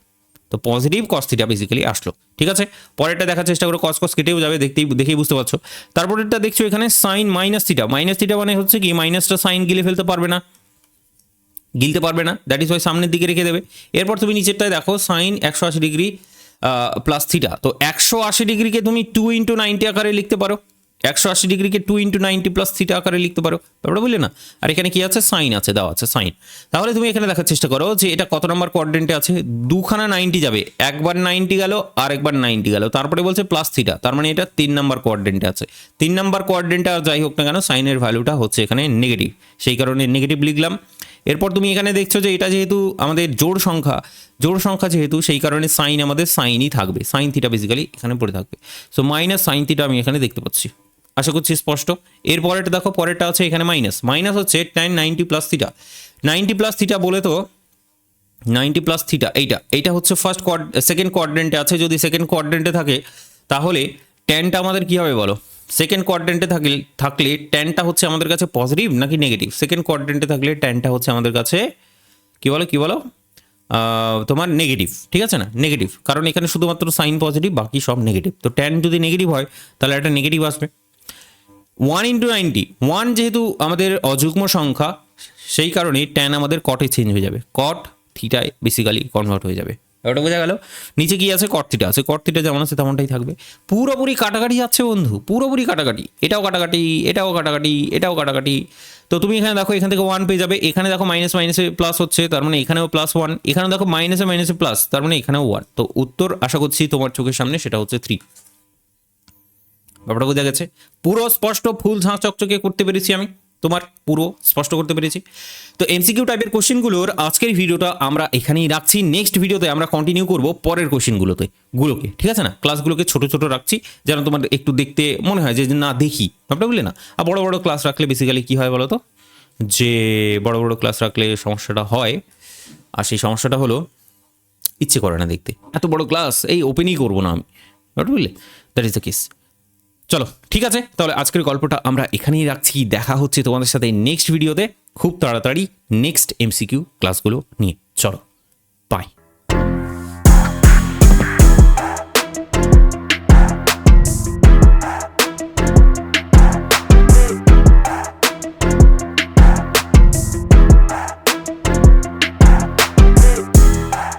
তো পজিটিভ কস থিটা বেসিক্যালি আসলো, ঠিক আছে। পরেরটা দেখার চেষ্টা করো, কস কেটেও যাবে, দেখেই বুঝতে পারছো। তারপরেরটা দেখছো এখানে sine minus theta, minus theta মানে হচ্ছে কি মাইনাসটা সাইন গিলে ফেলতে পারবে না, দ্যাট ইজ ওয়াই সামনের দিকে রেখে দেবে। এরপর তুমি নিচেরটায় দেখো সাইন 180 ডিগ্রি প্লাস থিটা, তো 180 ডিগ্রিকে তুমি 2/90 আকারে লিখতে পারো, 180 ডিগ্রিকে 2/90 প্লাস থিটা আকারে লিখতে পারো, ব্যাপারটা বুঝলে না? আর এখানে কি আছে, সাইন আছে, দেওয়া আছে সাইন। তাহলে তুমি এখানে দেখার চেষ্টা করো যে এটা কত নম্বর কোয়াড্রেন্টে আছে, দুখানা 90 যাবে, একবার 90 গেল আর একবার 90 গেল, তারপরে বলছে প্লাস থিটা, তার মানে এটা 3 নম্বর কোয়াড্রেন্টে আছে। 3 নম্বর কোয়াড্রেন্টে আর যাই হোক না কেন সাইনের ভ্যালুটা হচ্ছে এখানে নেগেটিভ, সেই কারণে নেগেটিভ লিখলাম। এরপর তুমি এখানে দেখছো যে এটা যেহেতু আমাদের জোড় সংখ্যা যেহেতু, সেই কারণে সাইন আমাদের সাইনই থাকবে, সাইন থিটা বেসিক্যালি এখানে পড়ে থাকবে। সো মাইনাস সাইন থিটা আমি এখানে দেখতে পাচ্ছি, আশা করছি স্পষ্ট। এরপরেটা দেখো, পরেরটা আছে এখানে মাইনাস হচ্ছে tan 90 plus theta, 90 plus theta বলে তো 90 প্লাস থিটা এইটা হচ্ছে সেকেন্ড কোয়াড্রেন্টে আছে। যদি সেকেন্ড কোয়াড্রেন্টে থাকে তাহলে ট্যানটা আমাদের কি হবে বলো? সেকেন্ড কোয়াড্রেন্টে থাকলে ট্যানটা হচ্ছে আমাদের কাছে পজিটিভ নাকি নেগেটিভ? সেকেন্ড কোয়াড্রেন্টে থাকলে ট্যানটা হচ্ছে আমাদের কাছে কি বলো তোমার নেগেটিভ, ঠিক আছে না? নেগেটিভ, কারণ এখানে শুধুমাত্র সাইন পজিটিভ, বাকি সব নেগেটিভ। তো ট্যান যদি নেগেটিভ হয় তাহলে একটা নেগেটিভ আসবে। 1/90, 1 যেহেতু আমাদের অযুগ্ম সংখ্যা, সেই কারণে ট্যান আমাদের কটে চেঞ্জ হয়ে যাবে, কট থিটায় বেসিক্যালি কনভার্ট হয়ে যাবে। ওটা বোঝা গেল? নিচে কি আছে, কট থিটা আছে, কট থিটা যেমন আছে তেমনটাই থাকবে। পুরোপুরি কাটাকাটি যাচ্ছে বন্ধু, পুরোপুরি কাটাকাটি, এটাও কাটাকাটি, এটাও কাটাকাটি, এটাও কাটাকাটি। তো তুমি এখানে দেখো, এখান থেকে 1 পেয়ে যাবে, এখানে দেখো মাইনাসে প্লাস হচ্ছে, তার মানে এখানেও +1, এখানে দেখো মাইনাসে প্লাস, তার মানে এখানেও 1। তো উত্তর আশা করছি তোমার চোখের সামনে, সেটা হচ্ছে 3। ব্যাপারটা বোঝা গেছে? পুরো স্পষ্ট, ফুল ঝাঁ চকচকে করতে পেরেছি আমি, তোমার পুরো স্পষ্ট করতে পেরেছি। তো এমসিকিউ টাইপের কোশ্চেনগুলোর আজকের ভিডিওটা আমরা এখানেই রাখছি। নেক্সট ভিডিওতে আমরা কন্টিনিউ করব পরের কোশ্চেনগুলোকে, ঠিক আছে না? ক্লাসগুলোকে ছোট ছোট রাখছি যেন তোমার একটু দেখতে মনে হয় যে না দেখি, ব্যাপারটা বুঝলে না? আর বড় বড় ক্লাস রাখলে বেসিক্যালি কী হয় বলো তো, যে বড় বড় ক্লাস রাখলে সমস্যাটা হয়, আর সেই সমস্যাটা হলো ইচ্ছে করে না দেখতে। এত বড় ক্লাস এই ওপেনই করবো না আমি, ব্যাপারটা বুঝলে? That is the case. চলো ঠিক আছে, তাহলে আজকের গল্পটা আমরা এখানেই রাখছি। দেখা হচ্ছে তোমাদের সাথে নেক্সট ভিডিওতে খুব তাড়াতাড়ি নেক্সট এমসিকিউ ক্লাসগুলো নিয়ে। চলো।